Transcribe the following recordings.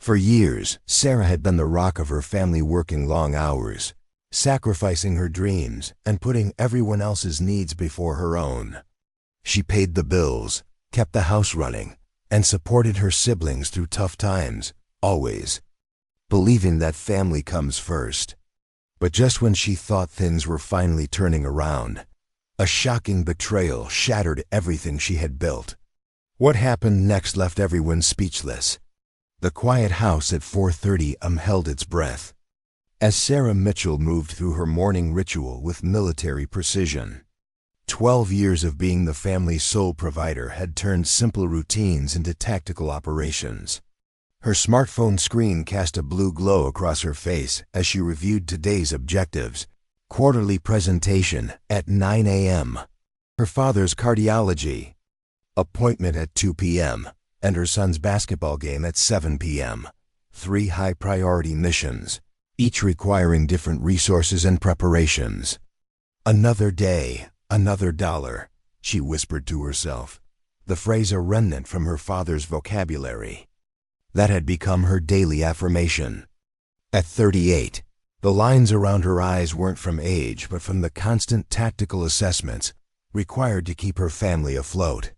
For years, Sarah had been the rock of her family, working long hours, sacrificing her dreams, and putting everyone else's needs before her own. She paid the bills, kept the house running, and supported her siblings through tough times, always believing that family comes first. But just when she thought things were finally turning around, a shocking betrayal shattered everything she had built. What happened next left everyone speechless. The quiet house at 4:30 held its breath as Sarah Mitchell moved through her morning ritual with military precision. 12 years of being the family's sole provider had turned simple routines into tactical operations. Her smartphone screen cast a blue glow across her face as she reviewed today's objectives: quarterly presentation at 9 a.m., her father's cardiology appointment at 2 p.m., and her son's basketball game at 7 p.m. 3 high-priority missions, each requiring different resources and preparations. Another day, another dollar, she whispered to herself, the phrase a remnant from her father's vocabulary. That had become her daily affirmation. At 38, the lines around her eyes weren't from age but from the constant tactical assessments required to keep her family afloat.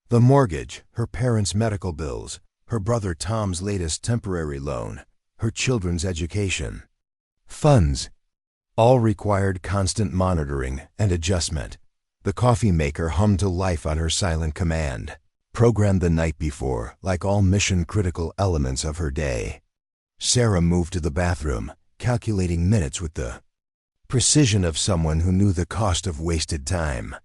The mortgage, her parents' medical bills, her brother Tom's latest temporary loan, her children's education. Funds all required constant monitoring and adjustment. The coffee maker hummed to life on her silent command, programmed the night before, like all mission-critical elements of her day. Sarah moved to the bathroom, calculating minutes with the precision of someone who knew the cost of wasted time.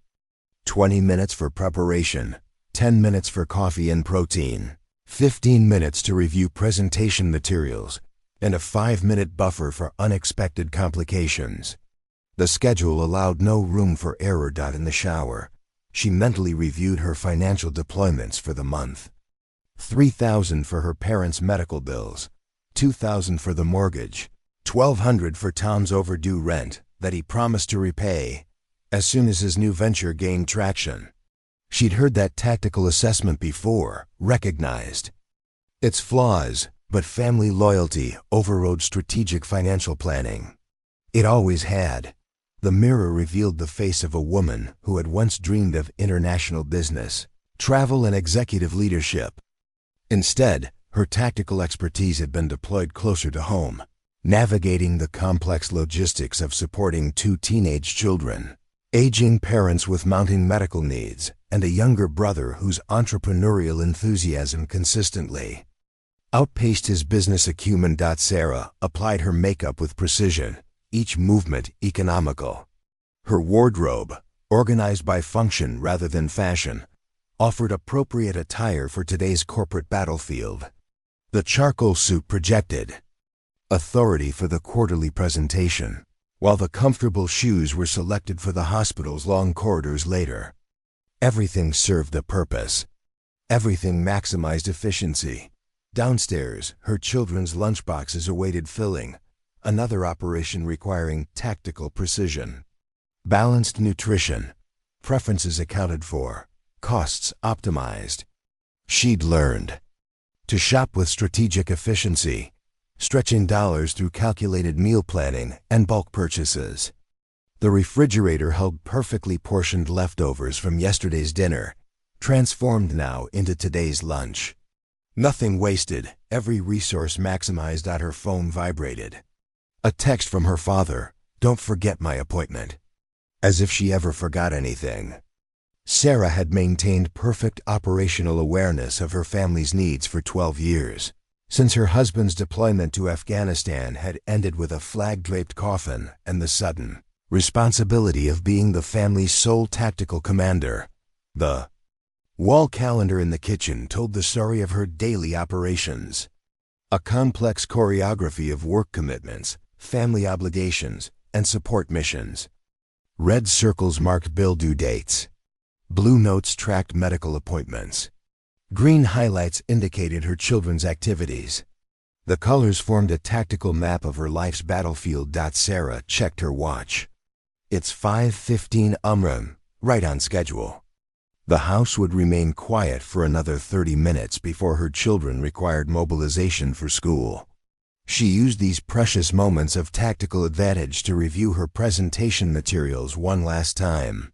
20 minutes for preparation, 10 minutes for coffee and protein, 15 minutes to review presentation materials, and a 5-minute buffer for unexpected complications. The schedule allowed no room for error. In the shower, she mentally reviewed her financial deployments for the month. $3,000 for her parents' medical bills, $2,000 for the mortgage, $1,200 for Tom's overdue rent that he promised to repay as soon as his new venture gained traction. She'd heard that tactical assessment before, recognized its flaws, but family loyalty overrode strategic financial planning. It always had. The mirror revealed the face of a woman who had once dreamed of international business, travel, and executive leadership. Instead, her tactical expertise had been deployed closer to home, navigating the complex logistics of supporting 2 teenage children, aging parents with mounting medical needs, and a younger brother whose entrepreneurial enthusiasm consistently outpaced his business acumen. Sarah applied her makeup with precision, each movement economical. Her wardrobe, organized by function rather than fashion, offered appropriate attire for today's corporate battlefield. The charcoal suit projected authority for the quarterly presentation, while the comfortable shoes were selected for the hospital's long corridors later. Everything served a purpose. Everything maximized efficiency. Downstairs, her children's lunchboxes awaited filling, another operation requiring tactical precision. Balanced nutrition, preferences accounted for, costs optimized. She'd learned to shop with strategic efficiency, stretching dollars through calculated meal planning and bulk purchases. The refrigerator held perfectly portioned leftovers from yesterday's dinner, transformed now into today's lunch. Nothing wasted, every resource maximized. Her phone vibrated. A text from her father, "Don't forget my appointment." As if she ever forgot anything. Sarah had maintained perfect operational awareness of her family's needs for 12 years, since her husband's deployment to Afghanistan had ended with a flag-draped coffin and the sudden responsibility of being the family's sole tactical commander. The wall calendar in the kitchen told the story of her daily operations. A complex choreography of work commitments, family obligations, and support missions. Red circles marked bill due dates. Blue notes tracked medical appointments. Green highlights indicated her children's activities. The colors formed a tactical map of her life's battlefield. Sarah checked her watch. It's 5:15 right on schedule. The house would remain quiet for another 30 minutes before her children required mobilization for school. She used these precious moments of tactical advantage to review her presentation materials one last time.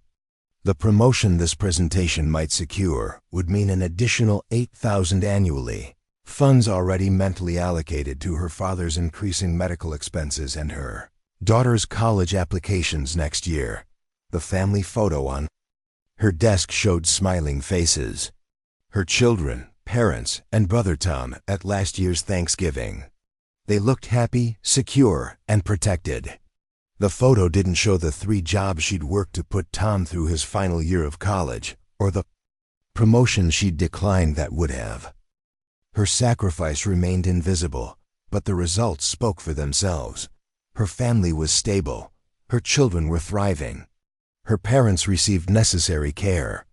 The promotion this presentation might secure would mean an additional $8,000 annually, funds already mentally allocated to her father's increasing medical expenses and her daughter's college applications next year. The family photo on her desk showed smiling faces. Her children, parents, and brother Tom at last year's Thanksgiving. They looked happy, secure, and protected. The photo didn't show the 3 jobs she'd worked to put Tom through his final year of college, or the promotion she'd declined that would have. Her sacrifice remained invisible, but the results spoke for themselves. Her family was stable. Her children were thriving. Her parents received necessary care.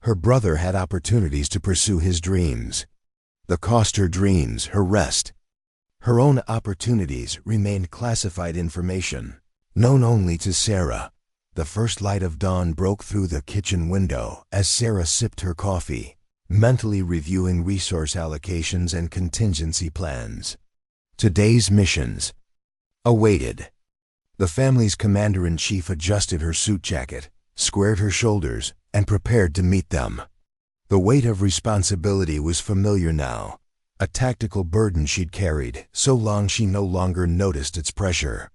Her brother had opportunities to pursue his dreams. The cost her dreams, her rest, her own opportunities remained classified information, known only to Sarah. The first light of dawn broke through the kitchen window as Sarah sipped her coffee, mentally reviewing resource allocations and contingency plans. Today's missions awaited. The family's commander-in-chief adjusted her suit jacket, squared her shoulders, and prepared to meet them. The weight of responsibility was familiar now, a tactical burden she'd carried so long she no longer noticed its pressure.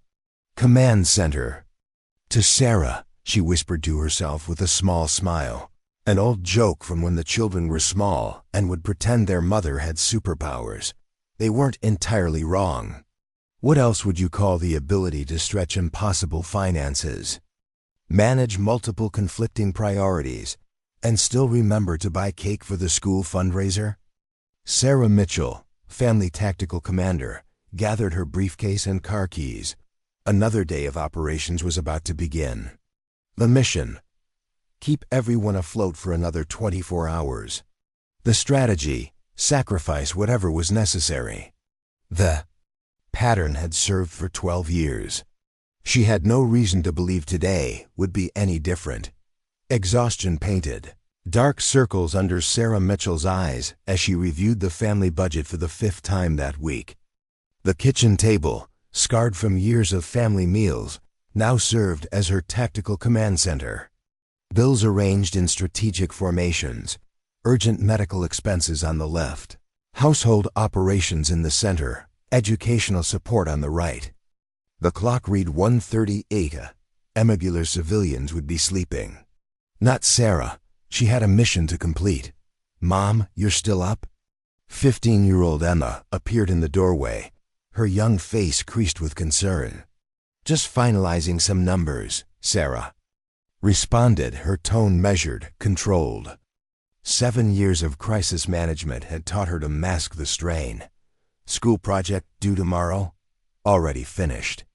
Command Center. To Sarah, she whispered to herself with a small smile, an old joke from when the children were small and would pretend their mother had superpowers. They weren't entirely wrong. What else would you call the ability to stretch impossible finances, manage multiple conflicting priorities, and still remember to buy cake for the school fundraiser? Sarah Mitchell, family tactical commander, gathered her briefcase and car keys. Another day of operations was about to begin. The mission: keep everyone afloat for another 24 hours. The strategy: sacrifice whatever was necessary. The pattern had served for 12 years. She had no reason to believe today would be any different. Exhaustion painted dark circles under Sarah Mitchell's eyes as she reviewed the family budget for the 5th time that week. The kitchen table, scarred from years of family meals, now served as her tactical command center. Bills arranged in strategic formations, urgent medical expenses on the left, household operations in the center, educational support on the right. The clock read 1:38. Irregular civilians would be sleeping. Not Sarah. She had a mission to complete. "Mom, you're still up?" 15-year-old Emma appeared in the doorway, her young face creased with concern. "Just finalizing some numbers," Sarah responded, her tone measured, controlled. 7 years of crisis management had taught her to mask the strain. "School project due tomorrow?" "Already finished."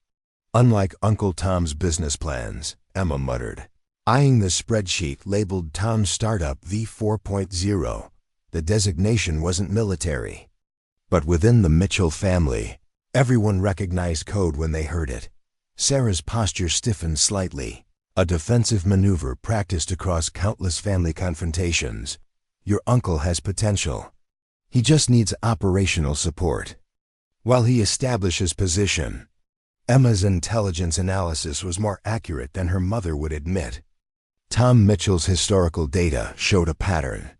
"Unlike Uncle Tom's business plans," Emma muttered, eyeing the spreadsheet labeled Tom Startup V4.0. The designation wasn't military. But within the Mitchell family, everyone recognized code when they heard it. Sarah's posture stiffened slightly, a defensive maneuver practiced across countless family confrontations. "Your uncle has potential. He just needs operational support." While he establishes position, Emma's intelligence analysis was more accurate than her mother would admit. Tom Mitchell's historical data showed a pattern.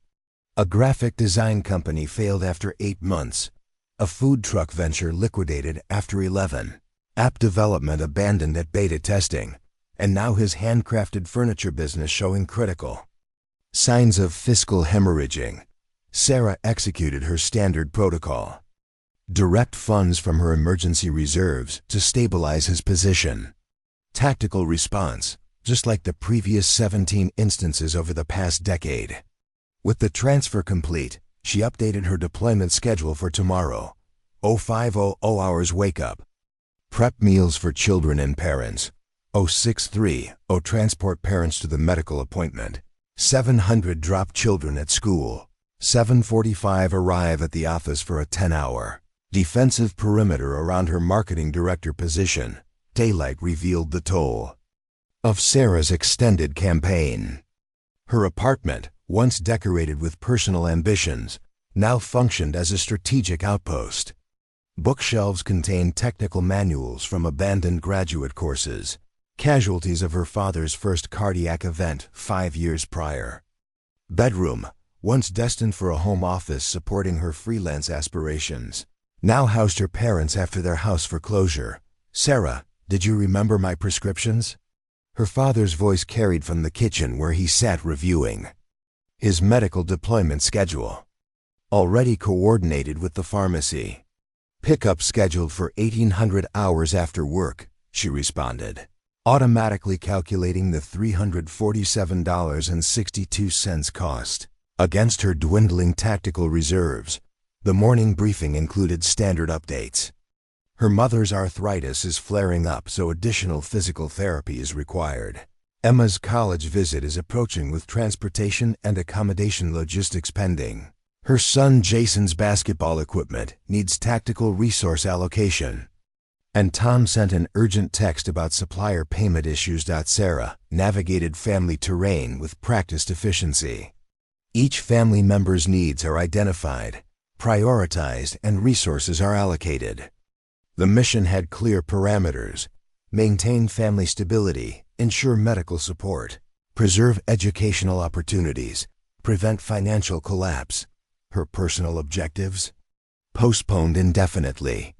A graphic design company failed after 8 months. A food truck venture liquidated after 11. App development abandoned at beta testing. And now his handcrafted furniture business showing critical signs of fiscal hemorrhaging. Sarah executed her standard protocol. Direct funds from her emergency reserves to stabilize his position. Tactical response, just like the previous 17 instances over the past decade. With the transfer complete, she updated her deployment schedule for tomorrow. 0500 hours wake up. Prep meals for children and parents. 0630 transport parents to the medical appointment. 700 drop children at school. 7:45 arrive at the office for a 10-hour defensive perimeter around her marketing director position. Daylight revealed the toll of Sarah's extended campaign. Her apartment, once decorated with personal ambitions, now functioned as a strategic outpost. Bookshelves contained technical manuals from abandoned graduate courses, casualties of her father's first cardiac event 5 years prior. Bedroom, once destined for a home office supporting her freelance aspirations, now housed her parents after their house foreclosure. "Sarah, did you remember my prescriptions?" Her father's voice carried from the kitchen where he sat reviewing his medical deployment schedule. "Already coordinated with the pharmacy. Pickup scheduled for 1,800 hours after work," she responded, automatically calculating the $347.62 cost against her dwindling tactical reserves. The morning briefing included standard updates. Her mother's arthritis is flaring up, so additional physical therapy is required. Emma's college visit is approaching with transportation and accommodation logistics pending. Her son Jason's basketball equipment needs tactical resource allocation. And Tom sent an urgent text about supplier payment issues. Sarah navigated family terrain with practiced efficiency. Each family member's needs are identified, prioritized, and resources are allocated. The mission had clear parameters: maintain family stability, ensure medical support, preserve educational opportunities, prevent financial collapse. Her personal objectives? Postponed indefinitely.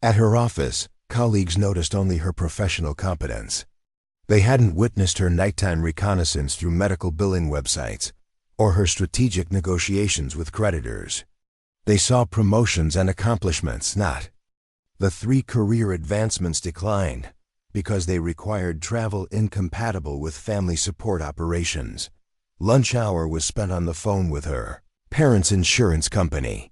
At her office, colleagues noticed only her professional competence. They hadn't witnessed her nighttime reconnaissance through medical billing websites or her strategic negotiations with creditors. They saw promotions and accomplishments, not. The 3 career advancements declined because they required travel incompatible with family support operations. Lunch hour was spent on the phone with her parents' insurance company.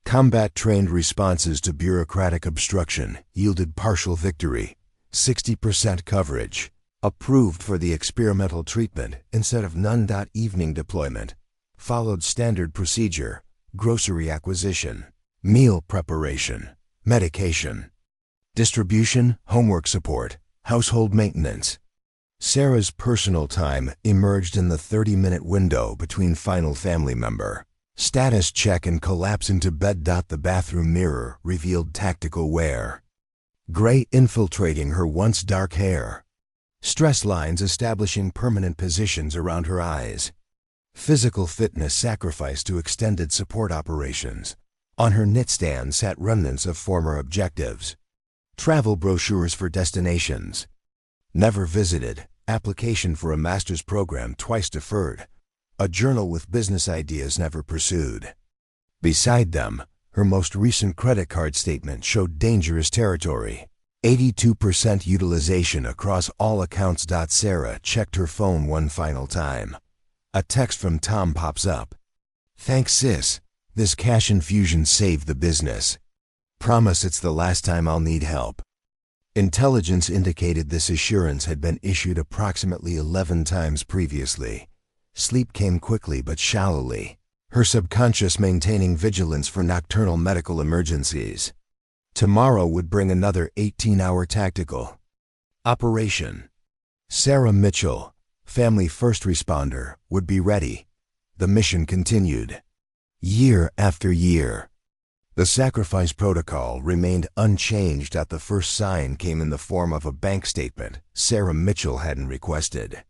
Combat-trained responses to bureaucratic obstruction yielded partial victory, 60% coverage, approved for the experimental treatment instead of none. Evening deployment followed standard procedure: grocery acquisition, meal preparation, medication, distribution, homework support, household maintenance. Sarah's personal time emerged in the 30-minute window between final family member status check and collapse into bed. The bathroom mirror revealed tactical wear: gray infiltrating her once dark hair, stress lines establishing permanent positions around her eyes, physical fitness sacrificed to extended support operations. On her nightstand sat remnants of former objectives: travel brochures for destinations never visited, application for a master's program twice deferred, a journal with business ideas never pursued. Beside them, her most recent credit card statement showed dangerous territory: 82% utilization across all accounts. Sarah checked her phone one final time. A text from Tom pops up: "Thanks sis, this cash infusion saved the business. Promise it's the last time I'll need help." Intelligence indicated this assurance had been issued approximately 11 times previously. Sleep came quickly but shallowly, her subconscious maintaining vigilance for nocturnal medical emergencies. Tomorrow would bring another 18-hour tactical operation. Sarah Mitchell, family first responder, would be ready. The mission continued. Year after year. The sacrifice protocol remained unchanged. The first sign came in the form of a bank statement Sarah Mitchell hadn't requested.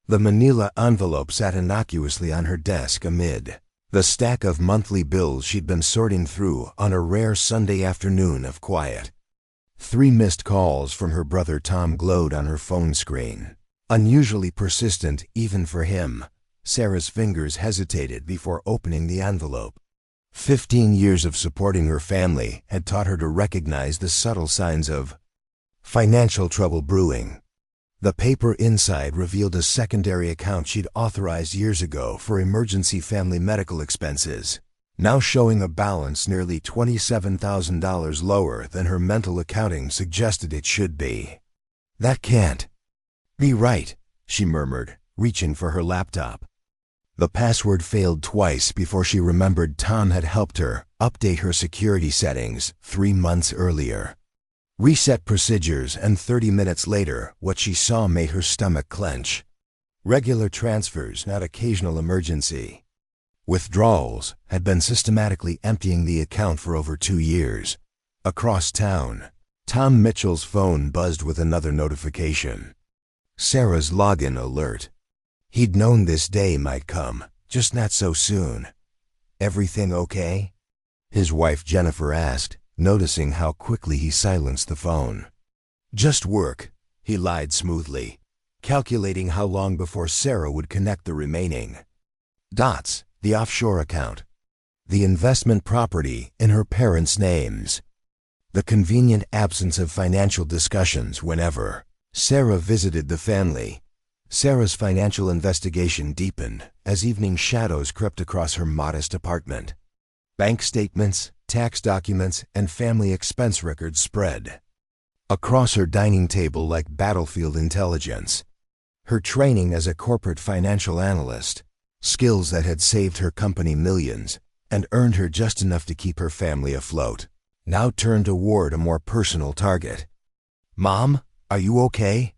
The manila envelope sat innocuously on her desk amid the stack of monthly bills she'd been sorting through on a rare Sunday afternoon of quiet. 3 missed calls from her brother Tom glowed on her phone screen. Unusually persistent even for him. Sarah's fingers hesitated before opening the envelope. 15 years of supporting her family had taught her to recognize the subtle signs of financial trouble brewing. The paper inside revealed a secondary account she'd authorized years ago for emergency family medical expenses, now showing a balance nearly $27,000 lower than her mental accounting suggested it should be. "That can't be right," she murmured, reaching for her laptop. The password failed twice before she remembered Tom had helped her update her security settings 3 months earlier. Reset procedures, and 30 minutes later, what she saw made her stomach clench. Regular transfers, not occasional emergency. Withdrawals had been systematically emptying the account for over 2 years. Across town, Tom Mitchell's phone buzzed with another notification. Sarah's login alert. He'd known this day might come, just not so soon. Everything okay? His wife Jennifer asked, noticing how quickly he silenced the phone. Just work, he lied smoothly, calculating how long before Sarah would connect the remaining dots. The offshore account, the investment property in her parents' names, the convenient absence of financial discussions whenever Sarah visited the family. Sarah's financial investigation deepened as evening shadows crept across her modest apartment. Bank statements, tax documents, and family expense records spread across her dining table like battlefield intelligence. Her training as a corporate financial analyst, skills that had saved her company millions and earned her just enough to keep her family afloat, now turned toward a more personal target. "Mom, are you okay?"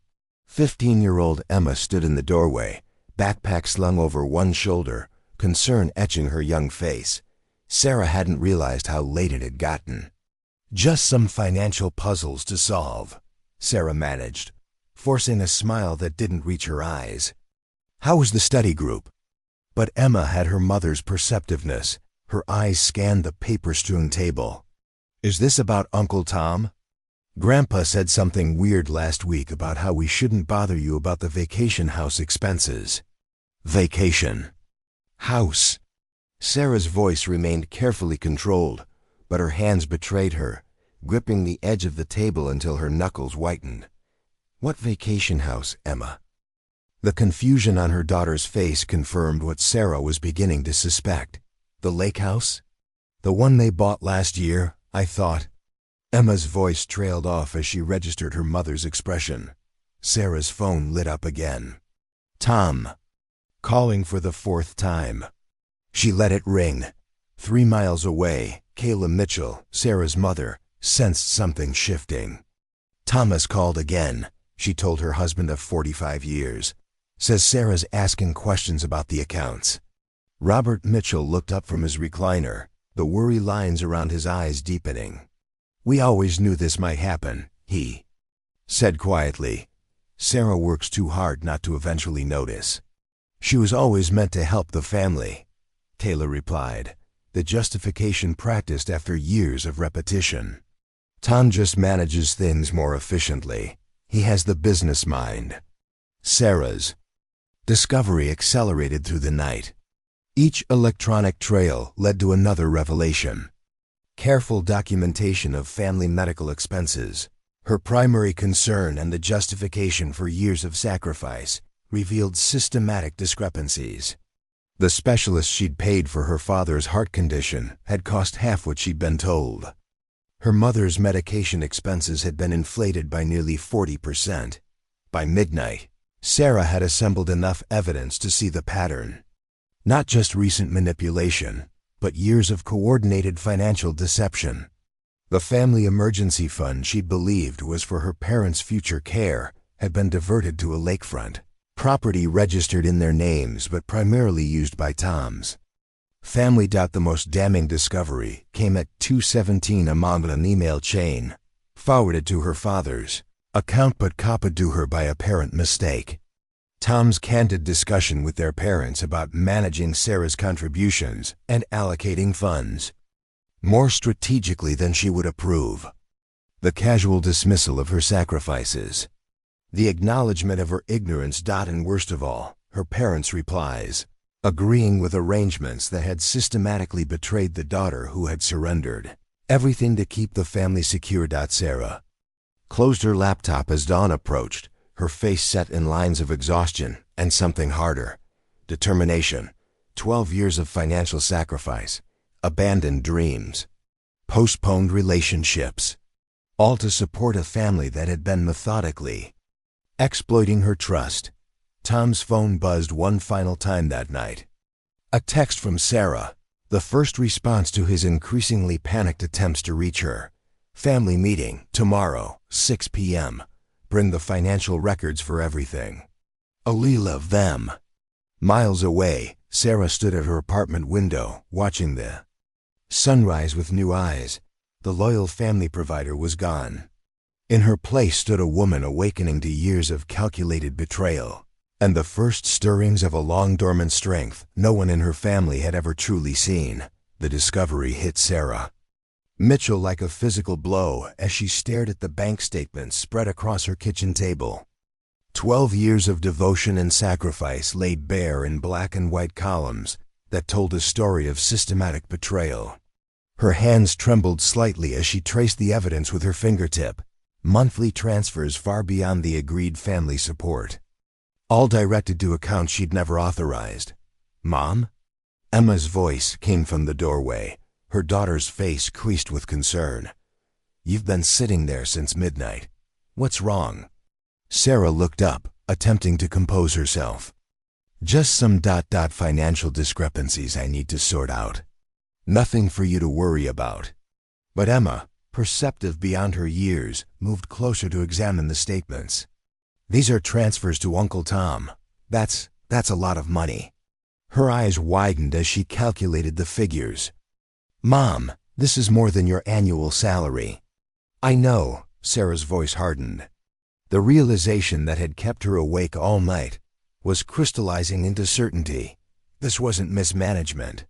15-year-old Emma stood in the doorway, backpack slung over one shoulder, concern etching her young face. Sarah hadn't realized how late it had gotten. "Just some financial puzzles to solve," Sarah managed, forcing a smile that didn't reach her eyes. "How was the study group?" But Emma had her mother's perceptiveness. Her eyes scanned the paper-strewn table. "Is this about Uncle Tom? Grandpa said something weird last week about how we shouldn't bother you about the vacation house expenses." Vacation house. Sarah's voice remained carefully controlled, but her hands betrayed her, gripping the edge of the table until her knuckles whitened. "What vacation house, Emma?" The confusion on her daughter's face confirmed what Sarah was beginning to suspect. "The lake house? The one they bought last year, I thought." Emma's voice trailed off as she registered her mother's expression. Sarah's phone lit up again. Tom, calling for the 4th time. She let it ring. 3 miles away, Kayla Mitchell, Sarah's mother, sensed something shifting. "Thomas called again," she told her husband of 45 years. "Says Sarah's asking questions about the accounts." Robert Mitchell looked up from his recliner, the worry lines around his eyes deepening. "We always knew this might happen," he said quietly. "Sarah works too hard not to eventually notice." "She was always meant to help the family," Taylor replied, the justification practiced after years of repetition. "Tom just manages things more efficiently. He has the business mind." Sarah's discovery accelerated through the night. Each electronic trail led to another revelation. Careful documentation of family medical expenses, her primary concern and the justification for years of sacrifice, revealed systematic discrepancies. The specialist she'd paid for her father's heart condition had cost half what she'd been told. Her mother's medication expenses had been inflated by nearly 40%. By midnight, Sarah had assembled enough evidence to see the pattern. Not just recent manipulation, but years of coordinated financial deception. The family emergency fund she believed was for her parents' future care had been diverted to a lakefront property registered in their names but primarily used by Tom's family. The most damning discovery came at 2:17 among an email chain forwarded to her father's account but copied to her by apparent mistake. Tom's candid discussion with their parents about managing Sarah's contributions and allocating funds more strategically than she would approve. The casual dismissal of her sacrifices. The acknowledgement of her ignorance. And worst of all, her parents' replies, agreeing with arrangements that had systematically betrayed the daughter who had surrendered everything to keep the family secure. Sarah closed her laptop as dawn approached, her face set in lines of exhaustion and something harder. Determination. 12 years of financial sacrifice, abandoned dreams, postponed relationships, all to support a family that had been methodically exploiting her trust. Tom's phone buzzed one final time that night. A text from Sarah, the first response to his increasingly panicked attempts to reach her. "Family meeting, tomorrow, 6 p.m. Bring the financial records for everything." Alila of them. Miles away, Sarah stood at her apartment window, watching the sunrise with new eyes. The loyal family provider was gone. In her place stood a woman awakening to years of calculated betrayal, and the first stirrings of a long-dormant strength no one in her family had ever truly seen. The discovery hit Sarah Mitchell like a physical blow as she stared at the bank statements spread across her kitchen table. 12 years of devotion and sacrifice laid bare in black and white columns that told a story of systematic betrayal. Her hands trembled slightly as she traced the evidence with her fingertip. Monthly transfers far beyond the agreed family support, all directed to accounts she'd never authorized. "Mom?" Emma's voice came from the doorway, her daughter's face creased with concern. "You've been sitting there since midnight. What's wrong?" Sarah looked up, attempting to compose herself. "Just some financial discrepancies I need to sort out. Nothing for you to worry about." But Emma, perceptive beyond her years, moved closer to examine the statements. "These are transfers to Uncle Tom. That's a lot of money." Her eyes widened as she calculated the figures. "Mom, this is more than your annual salary." "I know," Sarah's voice hardened. The realization that had kept her awake all night was crystallizing into certainty. This wasn't mismanagement.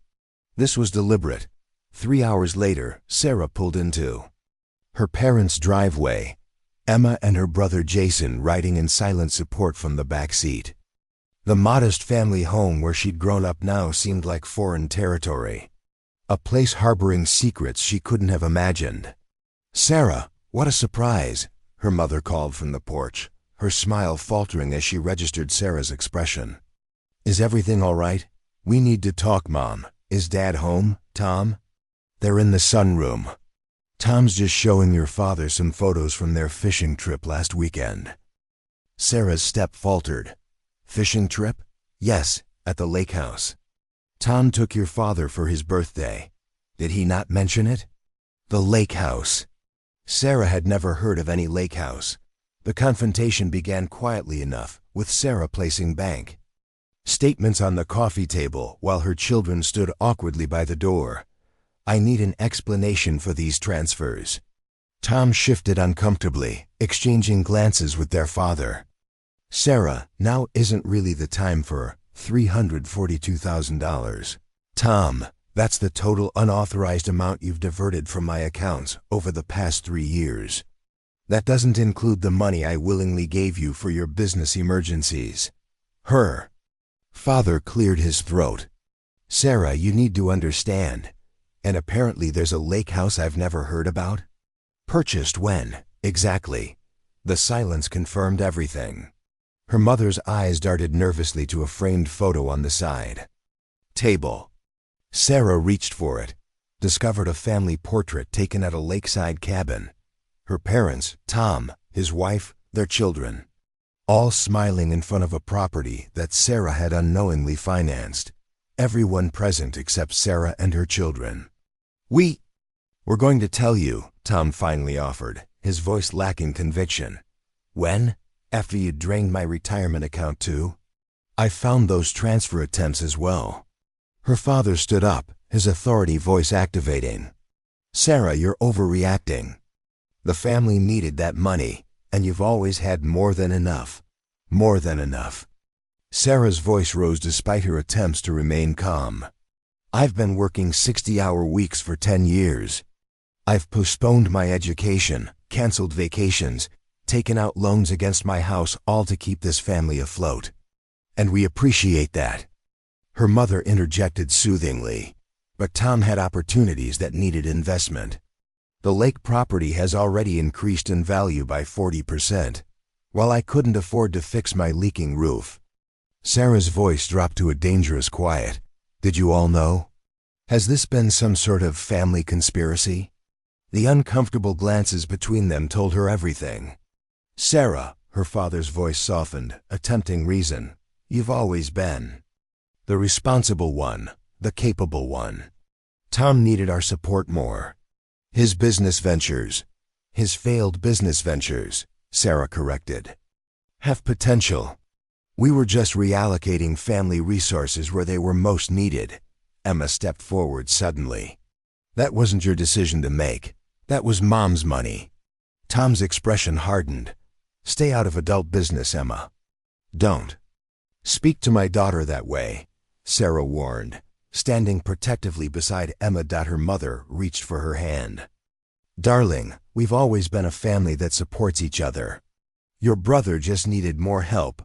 This was deliberate. 3 hours later, Sarah pulled into her parents' driveway, Emma and her brother Jason riding in silent support from the back seat. The modest family home where she'd grown up now seemed like foreign territory, a place harboring secrets she couldn't have imagined. "Sarah, what a surprise," her mother called from the porch, her smile faltering as she registered Sarah's expression. "Is everything all right? We need to talk, Mom. Is Dad home, Tom?" "They're in the sunroom. Tom's just showing your father some photos from their fishing trip last weekend." Sarah's step faltered. "Fishing trip?" "Yes, at the lake house. Tom took your father for his birthday. Did he not mention it?" The lake house. Sarah had never heard of any lake house. The confrontation began quietly enough, with Sarah placing bank statements on the coffee table while her children stood awkwardly by the door. "I need an explanation for these transfers." Tom shifted uncomfortably, exchanging glances with their father. "Sarah, now isn't really the time for $342,000. Tom, that's the total unauthorized amount you've diverted from my accounts over the past 3 years. That doesn't include the money I willingly gave you for your business emergencies." Her father cleared his throat. "Sarah, you need to understand. And apparently there's a lake house I've never heard about? Purchased when, exactly?" The silence confirmed everything. Her mother's eyes darted nervously to a framed photo on the side table. Sarah reached for it, discovered a family portrait taken at a lakeside cabin. Her parents, Tom, his wife, their children, all smiling in front of a property that Sarah had unknowingly financed. Everyone present except Sarah and her children. We're going to tell you," Tom finally offered, his voice lacking conviction. "When? After you drained my retirement account too? I found those transfer attempts as well." Her father stood up, his authority voice activating. "Sarah, you're overreacting. The family needed that money, and you've always had more than enough. More than enough." Sarah's voice rose despite her attempts to remain calm. "I've been working 60-hour weeks for 10 years. I've postponed my education, canceled vacations, taken out loans against my house, all to keep this family afloat. And we appreciate that." Her mother interjected soothingly, "But Tom had opportunities that needed investment. The lake property has already increased in value by 40%, while I couldn't afford to fix my leaking roof." Sarah's voice dropped to a dangerous quiet. "Did you all know? Has this been some sort of family conspiracy?" The uncomfortable glances between them told her everything. "Sarah," her father's voice softened, attempting reason, "you've always been the responsible one, the capable one. Tom needed our support more. His business ventures, his failed business ventures," Sarah corrected, "have potential. We were just reallocating family resources where they were most needed. Emma stepped forward suddenly. That wasn't your decision to make. That was Mom's money. Tom's expression hardened. Stay out of adult business, Emma. Don't speak to my daughter that way, Sarah warned, standing protectively beside Emma. Her mother reached for her hand. Darling, we've always been a family that supports each other. Your brother just needed more help,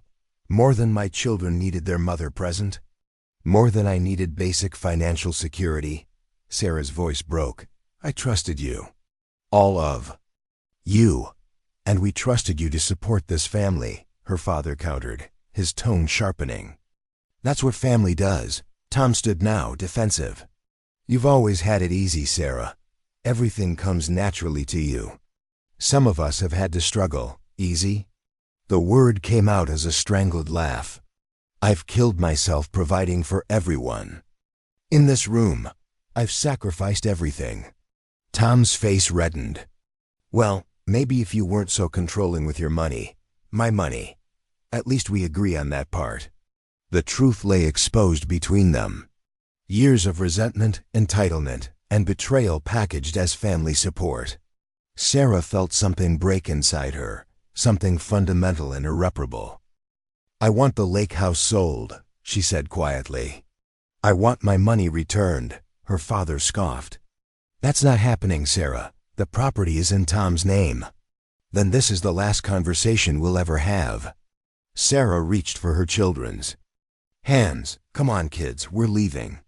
more than my children needed their mother present, more than I needed basic financial security. Sarah's voice broke. I trusted you. All of you. And we trusted you to support this family, her father countered, his tone sharpening. That's what family does. Tom stood now, defensive. You've always had it easy, Sarah. Everything comes naturally to you. Some of us have had to struggle. Easy? The word came out as a strangled laugh. I've killed myself providing for everyone. In this room, I've sacrificed everything. Tom's face reddened. Well, maybe if you weren't so controlling with your money, my money. At least we agree on that part. The truth lay exposed between them. Years of resentment, entitlement, and betrayal packaged as family support. Sarah felt something break inside her, something fundamental and irreparable. I want the lake house sold, she said quietly. I want my money returned, her father scoffed. That's not happening, Sarah. The property is in Tom's name. Then this is the last conversation we'll ever have. Sarah reached for her children's hands. Come on, kids, we're leaving.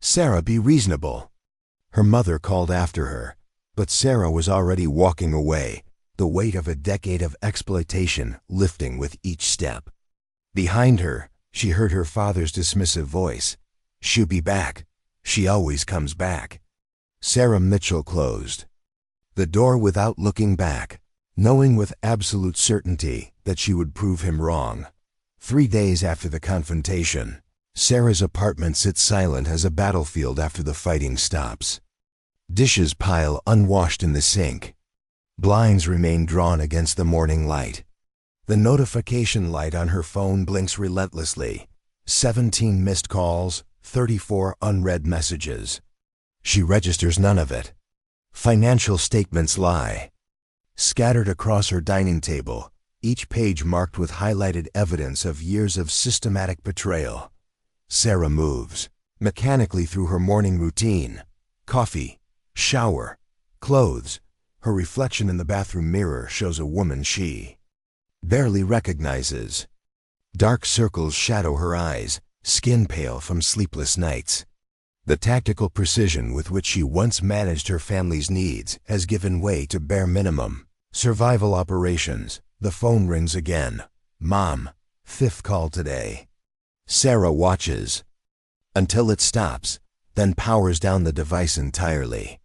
Sarah, be reasonable. Her mother called after her, but Sarah was already walking away, the weight of a decade of exploitation lifting with each step. Behind her, she heard her father's dismissive voice. She'll be back. She always comes back. Sarah Mitchell closed the door without looking back, knowing with absolute certainty that she would prove him wrong. 3 days after the confrontation, Sarah's apartment sits silent as a battlefield after the fighting stops. Dishes pile unwashed in the sink. Blinds remain drawn against the morning light. The notification light on her phone blinks relentlessly. 17 missed calls, 34 unread messages. She registers none of it. Financial statements lie scattered across her dining table, each page marked with highlighted evidence of years of systematic betrayal. Sarah moves mechanically through her morning routine. Coffee, shower, clothes. Her reflection in the bathroom mirror shows a woman she barely recognizes. Dark circles shadow her eyes, skin pale from sleepless nights. The tactical precision with which she once managed her family's needs has given way to bare minimum survival operations. The phone rings again. Mom, 5th call today. Sarah watches until it stops, then powers down the device entirely.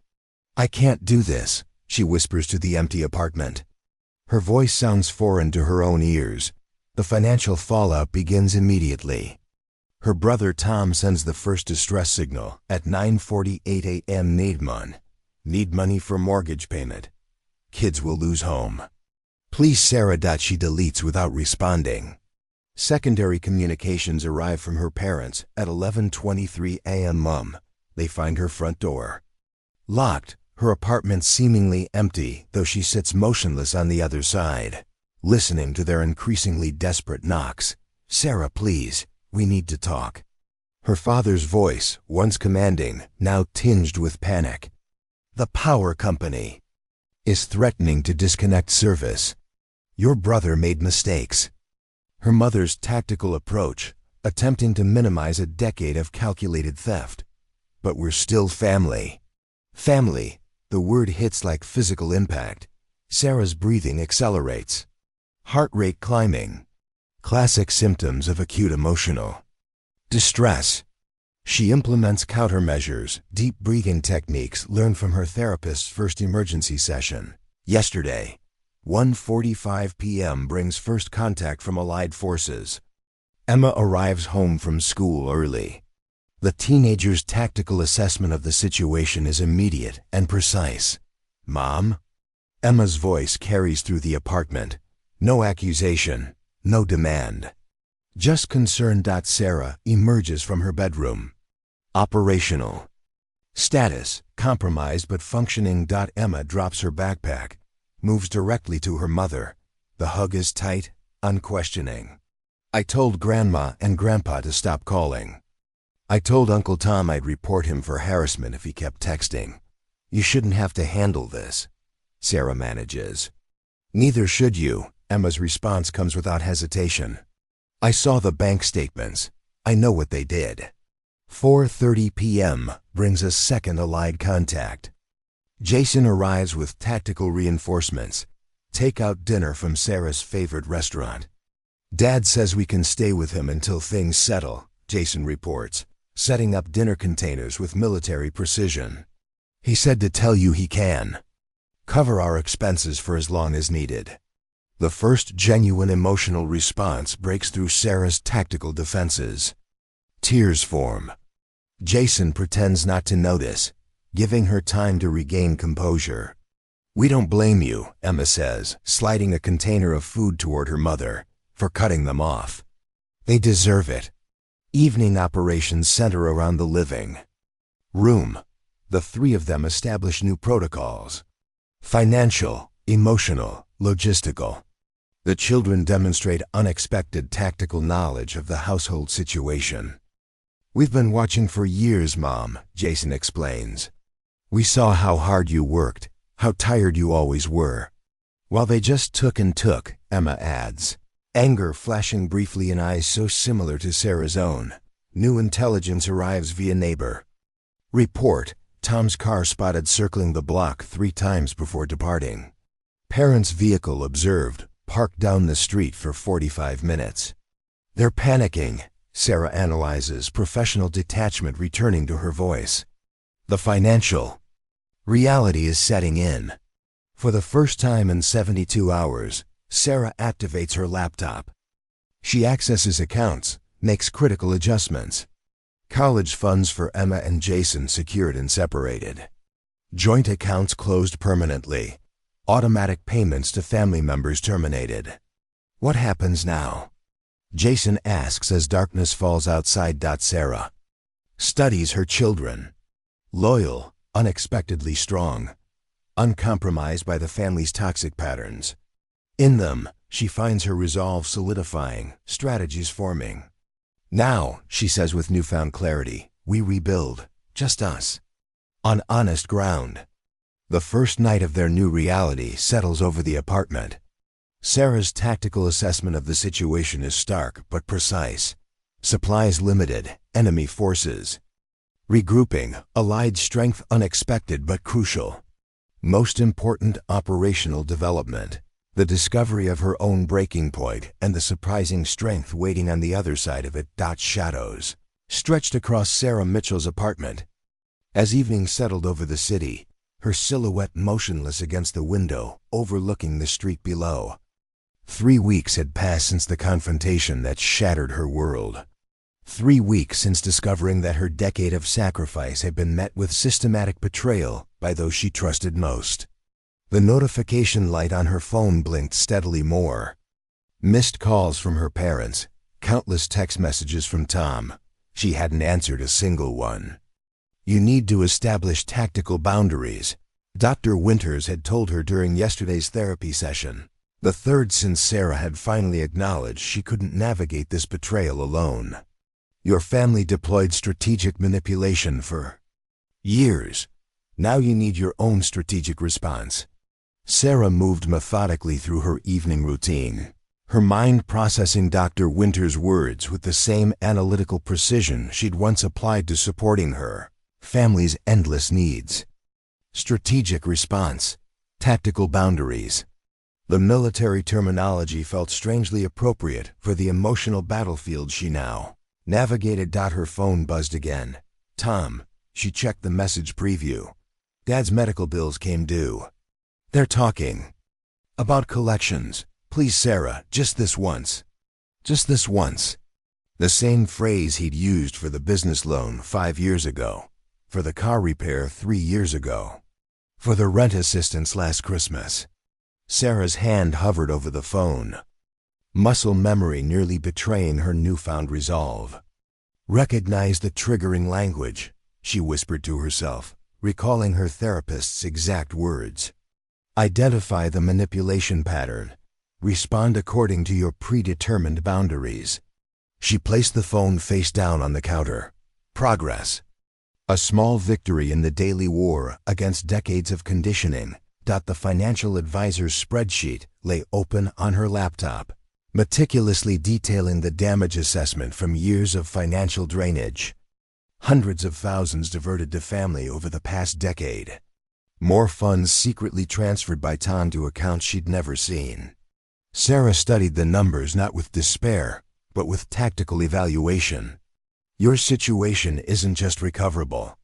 I can't do this, she whispers to the empty apartment. Her voice sounds foreign to her own ears. The financial fallout begins immediately. Her brother Tom sends the first distress signal at 9:48 a.m. Need money for mortgage payment. Kids will lose home. Please, Sarah. She deletes without responding. Secondary communications arrive from her parents at 11:23 a.m. Mom. They find her front door locked, her apartment seemingly empty, though she sits motionless on the other side, listening to their increasingly desperate knocks. Sarah, please. We need to talk. Her father's voice, once commanding, now tinged with panic. The power company is threatening to disconnect service. Your brother made mistakes. Her mother's tactical approach, attempting to minimize a decade of calculated theft. But we're still family. Family, the word hits like physical impact. Sarah's breathing accelerates. Heart rate climbing. Classic symptoms of acute emotional distress. She implements countermeasures, deep breathing techniques learned from her therapist's first emergency session. Yesterday, 1:45 p.m. brings first contact from Allied forces. Emma arrives home from school early. The teenager's tactical assessment of the situation is immediate and precise. Mom? Emma's voice carries through the apartment. No accusation. No demand. Just concerned. Sarah emerges from her bedroom. Operational. Status, compromised but functioning. Emma drops her backpack, moves directly to her mother. The hug is tight, unquestioning. I told Grandma and Grandpa to stop calling. I told Uncle Tom I'd report him for harassment if he kept texting. You shouldn't have to handle this, Sarah manages. Neither should you. Emma's response comes without hesitation. I saw the bank statements. I know what they did. 4:30 p.m. brings a second allied contact. Jason arrives with tactical reinforcements. Takeout dinner from Sarah's favorite restaurant. Dad says we can stay with him until things settle, Jason reports, setting up dinner containers with military precision. He said to tell you he can cover our expenses for as long as needed. The first genuine emotional response breaks through Sarah's tactical defenses. Tears form. Jason pretends not to notice, giving her time to regain composure. We don't blame you, Emma says, sliding a container of food toward her mother, for cutting them off. They deserve it. Evening operations center around the living room. The three of them establish new protocols. Financial, emotional, logistical. The children demonstrate unexpected tactical knowledge of the household situation. We've been watching for years, Mom, Jason explains. We saw how hard you worked, how tired you always were. While they just took and took, Emma adds, anger flashing briefly in eyes so similar to Sarah's own. New intelligence arrives via neighbor. Report, Tom's car spotted circling the block 3 times before departing. Parents' vehicle observed, parked down the street for 45 minutes. They're panicking, Sarah analyzes, professional detachment returning to her voice. The financial reality is setting in. For the first time in 72 hours, Sarah activates her laptop. She accesses accounts, makes critical adjustments. College funds for Emma and Jason secured and separated. Joint accounts closed permanently. Automatic payments to family members terminated. What happens now? Jason asks as darkness falls outside. Sarah studies her children. Loyal, unexpectedly strong, uncompromised by the family's toxic patterns. In them, she finds her resolve solidifying, strategies forming. Now, she says with newfound clarity, we rebuild, just us, on honest ground. The first night of their new reality settles over the apartment. Sarah's tactical assessment of the situation is stark but precise. Supplies limited, enemy forces. Regrouping, allied strength unexpected but crucial. Most important operational development. The discovery of her own breaking point and the surprising strength waiting on the other side of it. Shadows stretched across Sarah Mitchell's apartment. As evening settled over the city, her silhouette motionless against the window, overlooking the street below. 3 weeks had passed since the confrontation that shattered her world. 3 weeks since discovering that her decade of sacrifice had been met with systematic betrayal by those she trusted most. The notification light on her phone blinked steadily more. Missed calls from her parents, countless text messages from Tom. She hadn't answered a single one. You need to establish tactical boundaries, Dr. Winters had told her during yesterday's therapy session. The third since Sarah had finally acknowledged she couldn't navigate this betrayal alone. Your family deployed strategic manipulation for years. Now you need your own strategic response. Sarah moved methodically through her evening routine, her mind processing Dr. Winter's words with the same analytical precision she'd once applied to supporting her family's endless needs. Strategic response, tactical boundaries. The military terminology felt strangely appropriate for the emotional battlefield she now navigated. Her phone buzzed again. Tom, she checked the message preview. Dad's medical bills came due. They're talking about collections. Please, Sarah, just this once. Just this once. The same phrase he'd used for the business loan 5 years ago, for the car repair 3 years ago, for the rent assistance last Christmas. Sarah's hand hovered over the phone. muscle memory nearly betraying her newfound resolve. "Recognize the triggering language," she whispered to herself, recalling her therapist's exact words. "Identify the manipulation pattern. Respond according to your predetermined boundaries." She placed the phone face down on the counter. Progress. A small victory in the daily war against decades of conditioning. The financial advisor's spreadsheet lay open on her laptop, meticulously detailing the damage assessment from years of financial drainage. Hundreds of thousands diverted to family over the past decade. More funds secretly transferred by Tom to accounts she'd never seen. Sarah studied the numbers not with despair, but with tactical evaluation. Your situation isn't just recoverable.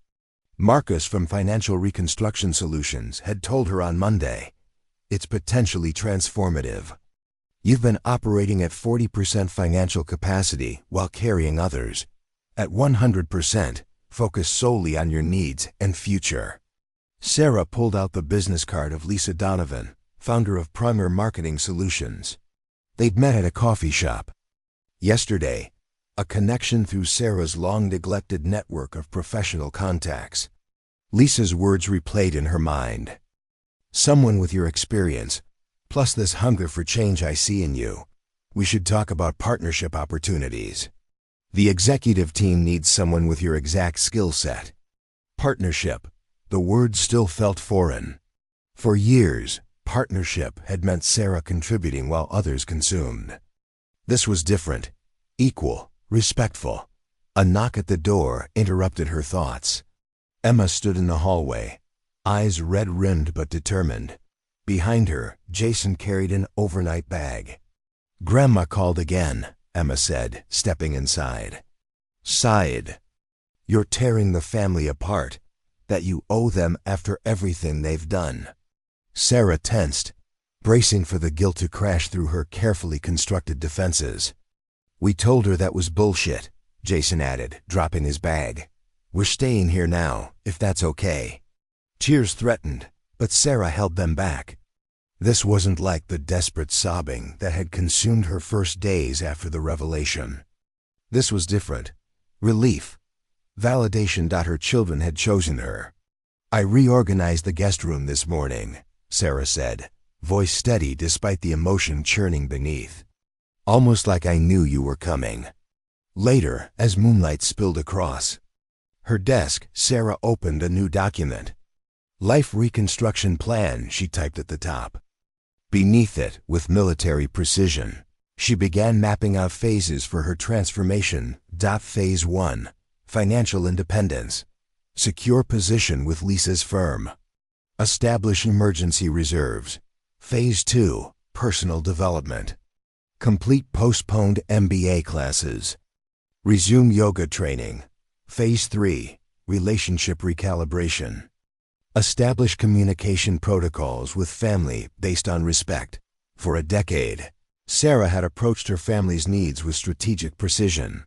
Marcus from Financial Reconstruction Solutions had told her on Monday. It's potentially transformative. You've been operating at 40% financial capacity while carrying others. At 100%, focus solely on your needs and future. Sarah pulled out the business card of Lisa Donovan, founder of Primer Marketing Solutions. They'd met at a coffee shop. Yesterday, a connection through Sarah's long-neglected network of professional contacts. Lisa's words replayed in her mind. "Someone with your experience, plus this hunger for change I see in you. We should talk about partnership opportunities. The executive team needs someone with your exact skill set." Partnership. The word still felt foreign. For years, partnership had meant Sarah contributing while others consumed. This was different. Equal, respectful. A knock at the door interrupted her thoughts. Emma stood in the hallway, eyes red-rimmed but determined. Behind her, Jason carried an overnight bag. "Grandma called again," Emma said, stepping inside. Sighed. "You're tearing the family apart, that you owe them after everything they've done." Sarah tensed, bracing for the guilt to crash through her carefully constructed defenses. "We told her that was bullshit," Jason added, dropping his bag. "We're staying here now, if that's okay." Tears threatened, but Sarah held them back. This wasn't like the desperate sobbing that had consumed her first days after the revelation. This was different. Relief. Validation. Her children had chosen her. "I reorganized the guest room this morning," Sarah said, voice steady despite the emotion churning beneath. "Almost like I knew you were coming." Later, as moonlight spilled across her desk, Sarah opened a new document. "Life Reconstruction Plan," she typed at the top. Beneath it, with military precision, she began mapping out phases for her transformation. Phase 1, financial independence. Secure position with Lisa's firm. Establish emergency reserves. Phase 2, personal development. Complete postponed MBA classes. Resume yoga training. Phase 3, relationship recalibration. Establish communication protocols with family based on respect. For a decade, Sarah had approached her family's needs with strategic precision.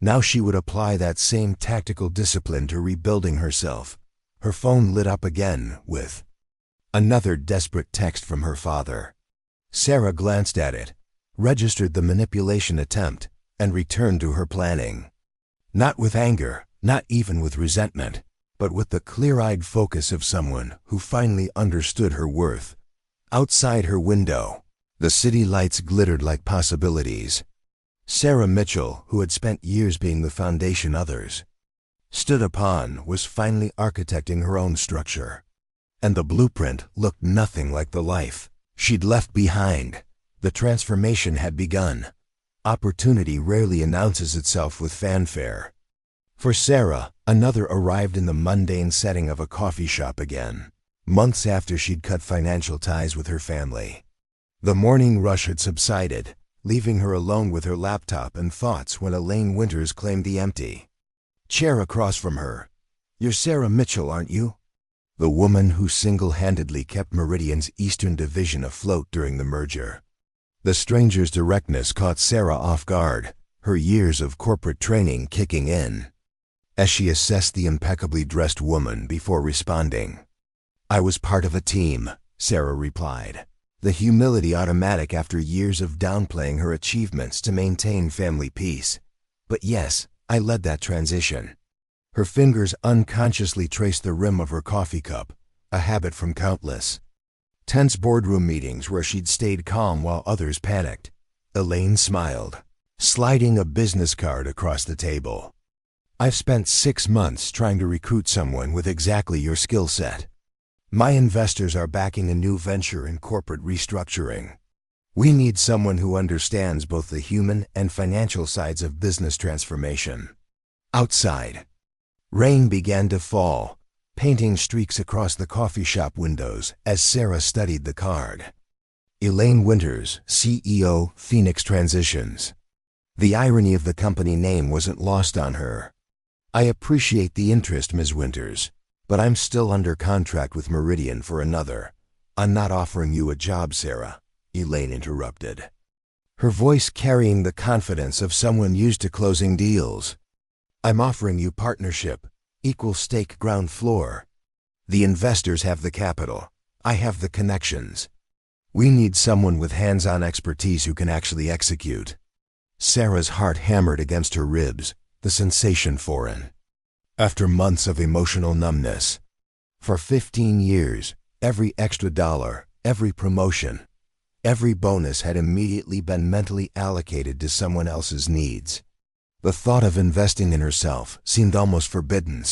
Now she would apply that same tactical discipline to rebuilding herself. Her phone lit up again with another desperate text from her father. Sarah glanced at it, registered the manipulation attempt, and returned to her planning. Not with anger, not even with resentment, but with the clear-eyed focus of someone who finally understood her worth. Outside her window, the city lights glittered like possibilities. Sarah Mitchell, who had spent years being the foundation others stood upon, was finally architecting her own structure. And the blueprint looked nothing like the life she'd left behind. The transformation had begun. Opportunity rarely announces itself with fanfare. For Sarah, another arrived in the mundane setting of a coffee shop again, months after she'd cut financial ties with her family. The morning rush had subsided, leaving her alone with her laptop and thoughts when Elaine Winters claimed the empty chair across from her. "You're Sarah Mitchell, aren't you?" The woman who single-handedly kept Meridian's Eastern Division afloat during the merger. The stranger's directness caught Sarah off guard, her years of corporate training kicking in. As she assessed the impeccably dressed woman before responding, "I was part of a team," Sarah replied. the humility automatic after years of downplaying her achievements to maintain family peace. But yes, I led that transition. Her fingers unconsciously traced the rim of her coffee cup, a habit from countless tense boardroom meetings where she'd stayed calm while others panicked. Elaine smiled, sliding a business card across the table. I've spent 6 months trying to recruit someone with exactly your skill set. My investors are backing a new venture in corporate restructuring. We need someone who understands both the human and financial sides of business transformation. Outside, rain began to fall, painting streaks across the coffee shop windows as Sarah studied the card. Elaine Winters, CEO, Phoenix Transitions. The irony of the company name wasn't lost on her. I appreciate the interest, Ms. Winters, but I'm still under contract with Meridian for another. I'm not offering you a job, Sarah, Elaine interrupted, her voice carrying the confidence of someone used to closing deals. I'm offering you partnership, equal stake ground floor. The investors have the capital. I have the connections. We need someone with hands-on expertise who can actually execute. Sarah's heart hammered against her ribs, the sensation foreign. After months of emotional numbness, for 15 years, every extra dollar, every promotion, every bonus had immediately been mentally allocated to someone else's needs. The thought of investing in herself seemed almost forbidden.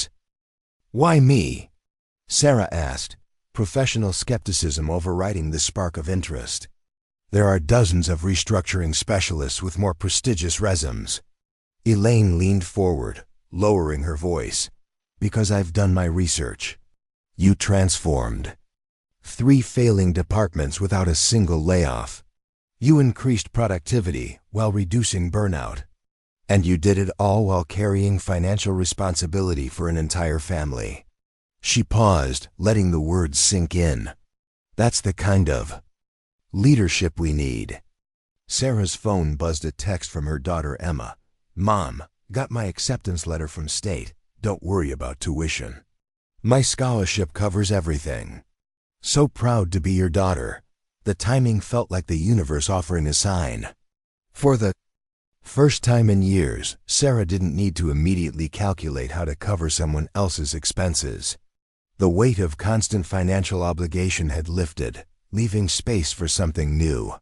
Why me? Sarah asked, professional skepticism overriding the spark of interest. There are dozens of restructuring specialists with more prestigious resumes. Elaine leaned forward, lowering her voice. Because I've done my research. You transformed 3 failing departments without a single layoff. You increased productivity while reducing burnout. And you did it all while carrying financial responsibility for an entire family. She paused, letting the words sink in. That's the kind of leadership we need. Sarah's phone buzzed a text from her daughter Emma. Mom, got my acceptance letter from state. Don't worry about tuition. My scholarship covers everything. So proud to be your daughter. The timing felt like the universe offering a sign. For the first time in years, Sarah didn't need to immediately calculate how to cover someone else's expenses. The weight of constant financial obligation had lifted, leaving space for something new.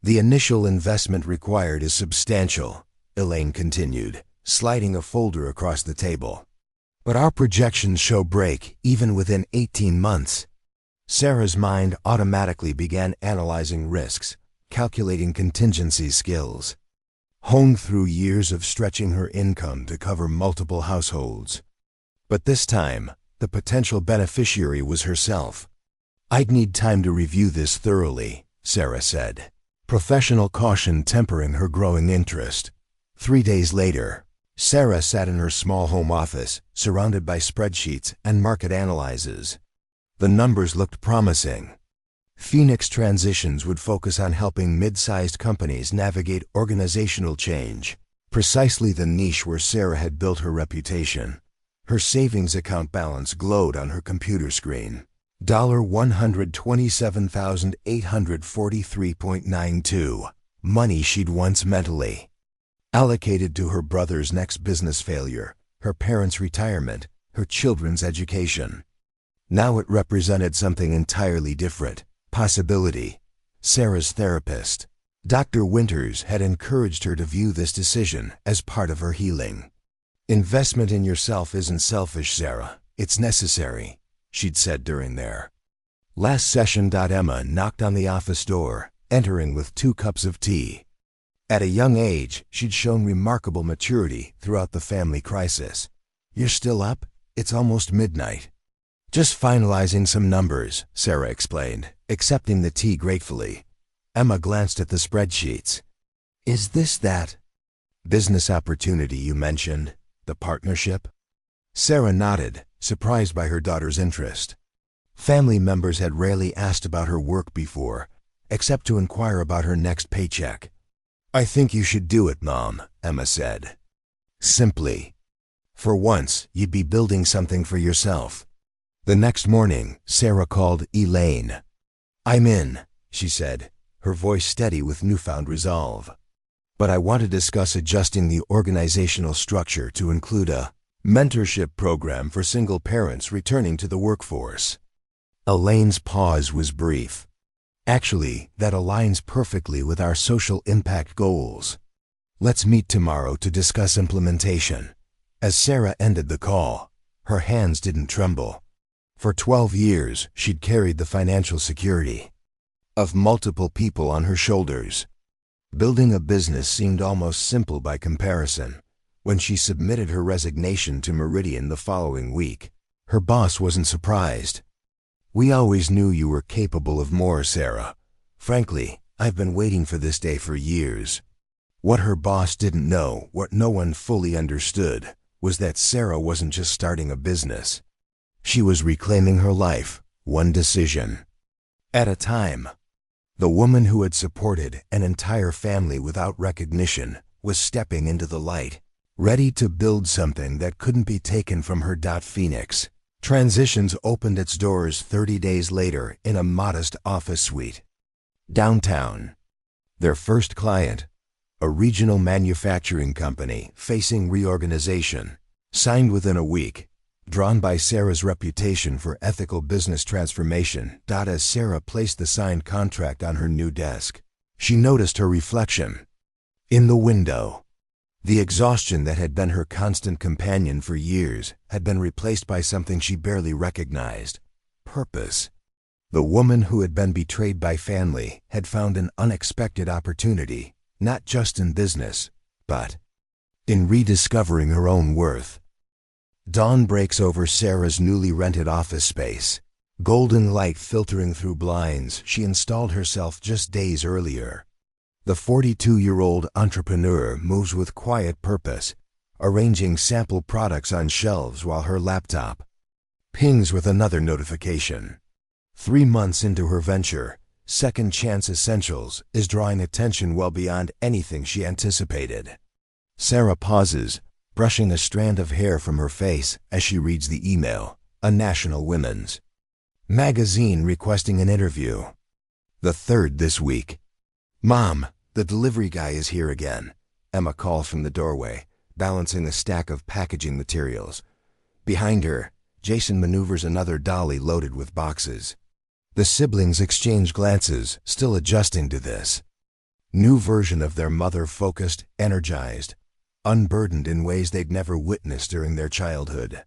The initial investment required is substantial, Elaine continued, sliding a folder across the table. But our projections show break even within 18 months. Sarah's mind automatically began analyzing risks, calculating contingency skills, honed through years of stretching her income to cover multiple households. But this time, the potential beneficiary was herself. I'd need time to review this thoroughly, Sarah said, professional caution tempering her growing interest. 3 days later, Sarah sat in her small home office, surrounded by spreadsheets and market analyses. The numbers looked promising. Phoenix Transitions would focus on helping mid-sized companies navigate organizational change, precisely the niche where Sarah had built her reputation. Her savings account balance glowed on her computer screen. $127,843.92. Money she'd once mentally allocated to her brother's next business failure, her parents' retirement, her children's education. Now it represented something entirely different. Possibility. Sarah's therapist, Dr. Winters, had encouraged her to view this decision as part of her healing. Investment in yourself isn't selfish, Sarah. It's necessary, she'd said during their last session. Emma knocked on the office door, entering with 2 cups of tea. At a young age, she'd shown remarkable maturity throughout the family crisis. You're still up? It's almost midnight. Just finalizing some numbers, Sarah explained, accepting the tea gratefully. Emma glanced at the spreadsheets. Is this that business opportunity you mentioned, the partnership? Sarah nodded, surprised by her daughter's interest. Family members had rarely asked about her work before, except to inquire about her next paycheck. I think you should do it, Mom, Emma said. Simply. For once, you'd be building something for yourself. The next morning, Sarah called Elaine. I'm in. she said, her voice steady with newfound resolve. "But I want to discuss adjusting the organizational structure to include a mentorship program for single parents returning to the workforce." Elaine's pause was brief. "Actually, that aligns perfectly with our social impact goals. Let's meet tomorrow to discuss implementation." As Sarah ended the call, her hands didn't tremble. For 12 years, she'd carried the financial security of multiple people on her shoulders. Building a business seemed almost simple by comparison. When she submitted her resignation to Meridian the following week, her boss wasn't surprised. "We always knew you were capable of more, Sarah. Frankly, I've been waiting for this day for years." What her boss didn't know, what no one fully understood, was that Sarah wasn't just starting a business. She was reclaiming her life, one decision at a time. The woman who had supported an entire family without recognition was stepping into the light, ready to build something that couldn't be taken from her. Phoenix Transitions opened its doors 30 days later in a modest office suite downtown. Their first client, a regional manufacturing company facing reorganization, signed within a week. Drawn by Sarah's reputation for ethical business transformation, as Sarah placed the signed contract on her new desk, she noticed her reflection in the window. The exhaustion that had been her constant companion for years had been replaced by something she barely recognized: purpose. The woman who had been betrayed by family had found an unexpected opportunity, not just in business, but in rediscovering her own worth. Dawn breaks over Sarah's newly rented office space, golden light filtering through blinds she installed herself just days earlier. The 42-year-old entrepreneur moves with quiet purpose, arranging sample products on shelves while her laptop pings with another notification. 3 months into her venture, Second Chance Essentials is drawing attention well beyond anything she anticipated. Sarah pauses, brushing a strand of hair from her face as she reads the email. A national women's magazine requesting an interview. The third this week. "Mom, the delivery guy is here again," Emma calls from the doorway, balancing a stack of packaging materials. Behind her, Jason maneuvers another dolly loaded with boxes. The siblings exchange glances, still adjusting to this new version of their mother, focused, energized, unburdened in ways they'd never witnessed during their childhood.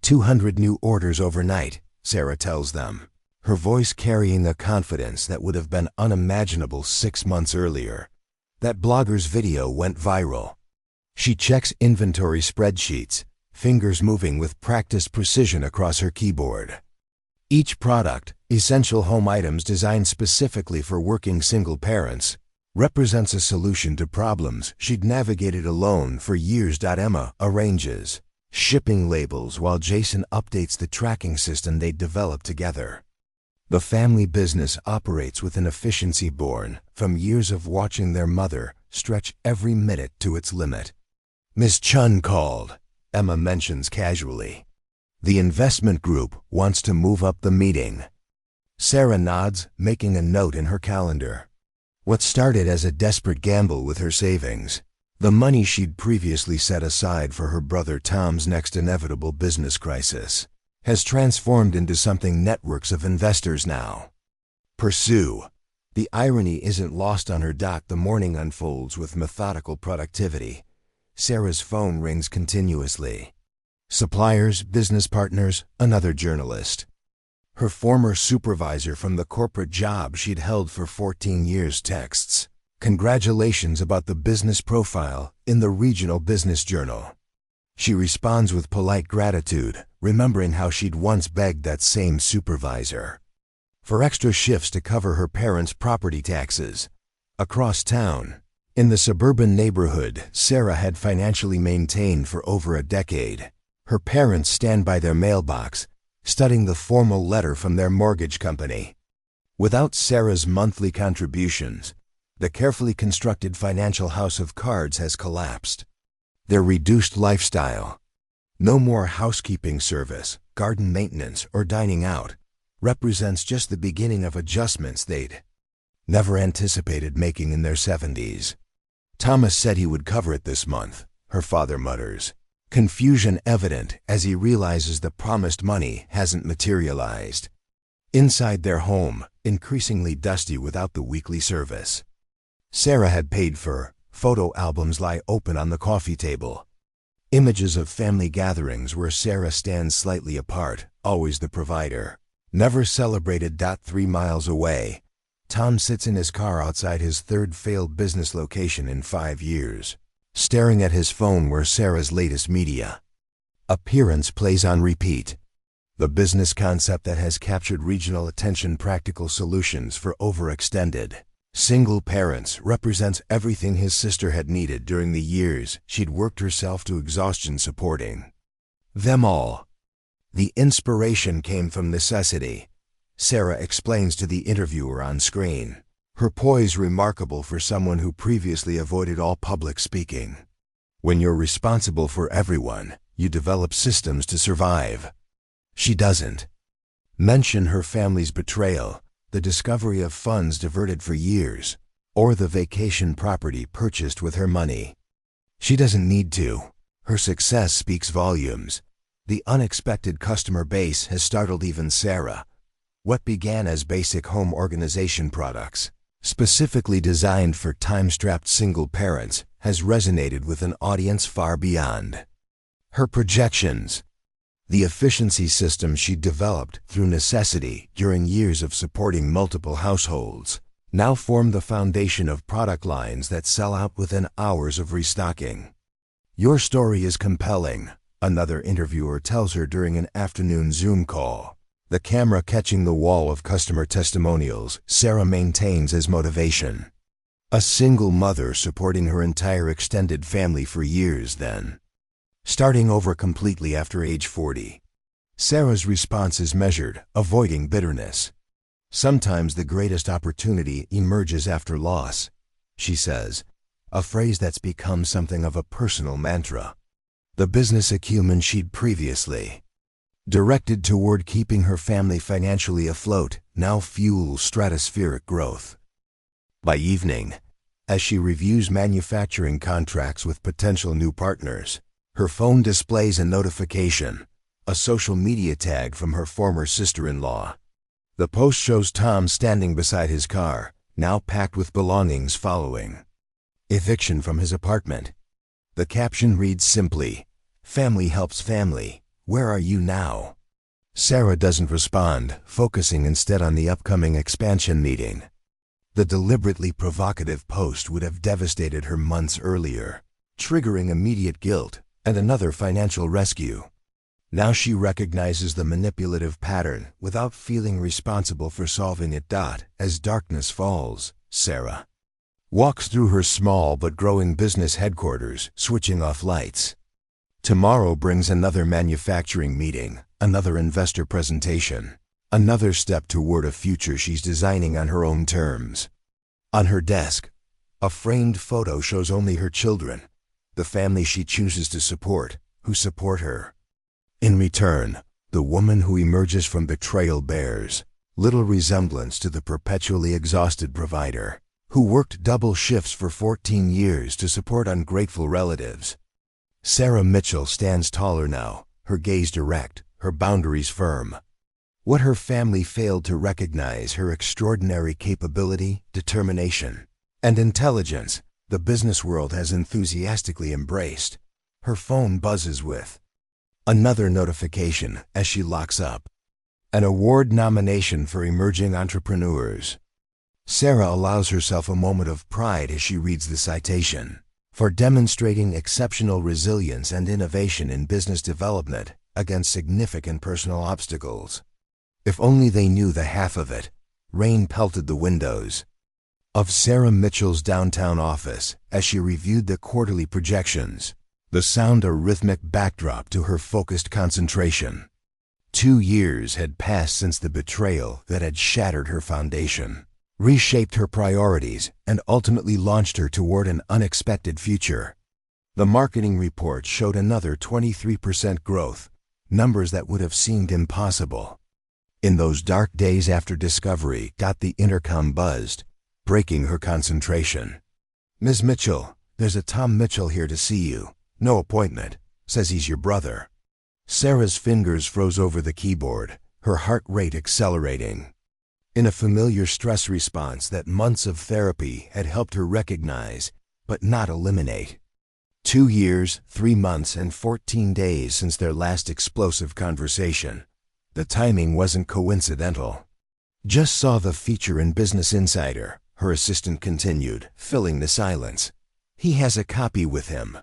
200 new orders overnight, Sarah tells them, her voice carrying a confidence that would have been unimaginable 6 months earlier. That blogger's video went viral. She checks inventory spreadsheets, fingers moving with practiced precision across her keyboard. Each product, essential home items designed specifically for working single parents, represents a solution to problems she'd navigated alone for years. Emma arranges shipping labels while Jason updates the tracking system they'd developed together. The family business operates with an efficiency born from years of watching their mother stretch every minute to its limit. "Miss Chun called," Emma mentions casually. "The investment group wants to move up the meeting." Sarah nods, making a note in her calendar. What started as a desperate gamble with her savings, the money she'd previously set aside for her brother Tom's next inevitable business crisis, has transformed into something networks of investors now pursue. The irony isn't lost on her. The morning unfolds with methodical productivity. Sarah's phone rings continuously. Suppliers, business partners, another journalist. Her former supervisor from the corporate job she'd held for 14 years texts congratulations about the business profile in the regional business journal. She responds with polite gratitude, remembering how she'd once begged that same supervisor for extra shifts to cover her parents' property taxes. Across town, in the suburban neighborhood Sarah had financially maintained for over a decade, her parents stand by their mailbox, studying the formal letter from their mortgage company. Without Sarah's monthly contributions, the carefully constructed financial house of cards has collapsed. Their reduced lifestyle, no more housekeeping service, garden maintenance, or dining out, represents just the beginning of adjustments they'd never anticipated making in their 70s. Thomas said he would cover it this month, her father mutters, confusion evident as he realizes the promised money hasn't materialized. Inside their home, increasingly dusty without the weekly service. Sarah had paid for. Photo albums lie open on the coffee table. Images of family gatherings where Sarah stands slightly apart, always the provider. Never celebrated. 3 miles away, Tom sits in his car outside his third failed business location in 5 years, staring at his phone where Sarah's latest media appearance plays on repeat. The business concept that has captured regional attention, practical solutions for overextended single parents, represents everything his sister had needed during the years she'd worked herself to exhaustion supporting them all. The inspiration came from necessity, Sarah explains to the interviewer on screen, her poise remarkable for someone who previously avoided all public speaking. When you're responsible for everyone, you develop systems to survive. She doesn't mention her family's betrayal, the discovery of funds diverted for years, or the vacation property purchased with her money. She doesn't need to. Her success speaks volumes. The unexpected customer base has startled even Sarah. What began as basic home organization products, specifically designed for time-strapped single parents, has resonated with an audience far beyond her projections. The efficiency system she developed through necessity during years of supporting multiple households now form the foundation of product lines that sell out within hours of restocking. Your story is compelling, another interviewer tells her during an afternoon Zoom call, the camera catching the wall of customer testimonials Sarah maintains as motivation. A single mother supporting her entire extended family for years, then starting over completely after age 40. Sarah's response is measured, avoiding bitterness. Sometimes the greatest opportunity emerges after loss, she says, a phrase that's become something of a personal mantra. The business acumen she'd previously directed toward keeping her family financially afloat now fuels stratospheric growth. By evening, as she reviews manufacturing contracts with potential new partners, her phone displays a notification, a social media tag from her former sister-in-law. The post shows Tom standing beside his car, now packed with belongings following eviction from his apartment. The caption reads simply, "Family helps family, where are you now?" Sarah doesn't respond, focusing instead on the upcoming expansion meeting. The deliberately provocative post would have devastated her months earlier, triggering immediate guilt and another financial rescue. Now she recognizes the manipulative pattern without feeling responsible for solving it. As darkness falls, Sarah walks through her small but growing business headquarters, switching off lights. Tomorrow brings another manufacturing meeting, another investor presentation, another step toward a future she's designing on her own terms. On her desk, a framed photo shows only her children, the family she chooses to support, who support her. In return, the woman who emerges from betrayal bears little resemblance to the perpetually exhausted provider who worked double shifts for 14 years to support ungrateful relatives. Sarah Mitchell stands taller now, her gaze direct, her boundaries firm. What her family failed to recognize, her extraordinary capability, determination, and intelligence, the business world has enthusiastically embraced. Her phone buzzes with another notification as she locks up. An award nomination for emerging entrepreneurs. Sarah allows herself a moment of pride as she reads the citation. For demonstrating exceptional resilience and innovation in business development against significant personal obstacles. If only they knew the half of it. Rain pelted the windows of Sarah Mitchell's downtown office as she reviewed the quarterly projections, the sound a rhythmic backdrop to her focused concentration. 2 years had passed since the betrayal that had shattered her foundation, reshaped her priorities, and ultimately launched her toward an unexpected future. The marketing report showed another 23% growth, numbers that would have seemed impossible. In those dark days after discovery, the intercom buzzed, breaking her concentration. "Ms. Mitchell, there's a Tom Mitchell here to see you. No appointment. Says he's your brother." Sarah's fingers froze over the keyboard, her heart rate accelerating. In a familiar stress response that months of therapy had helped her recognize, but not eliminate. 2 years, 3 months, and 14 days since their last explosive conversation. The timing wasn't coincidental. "Just saw the feature in Business Insider," her assistant continued, filling the silence. "He has a copy with him."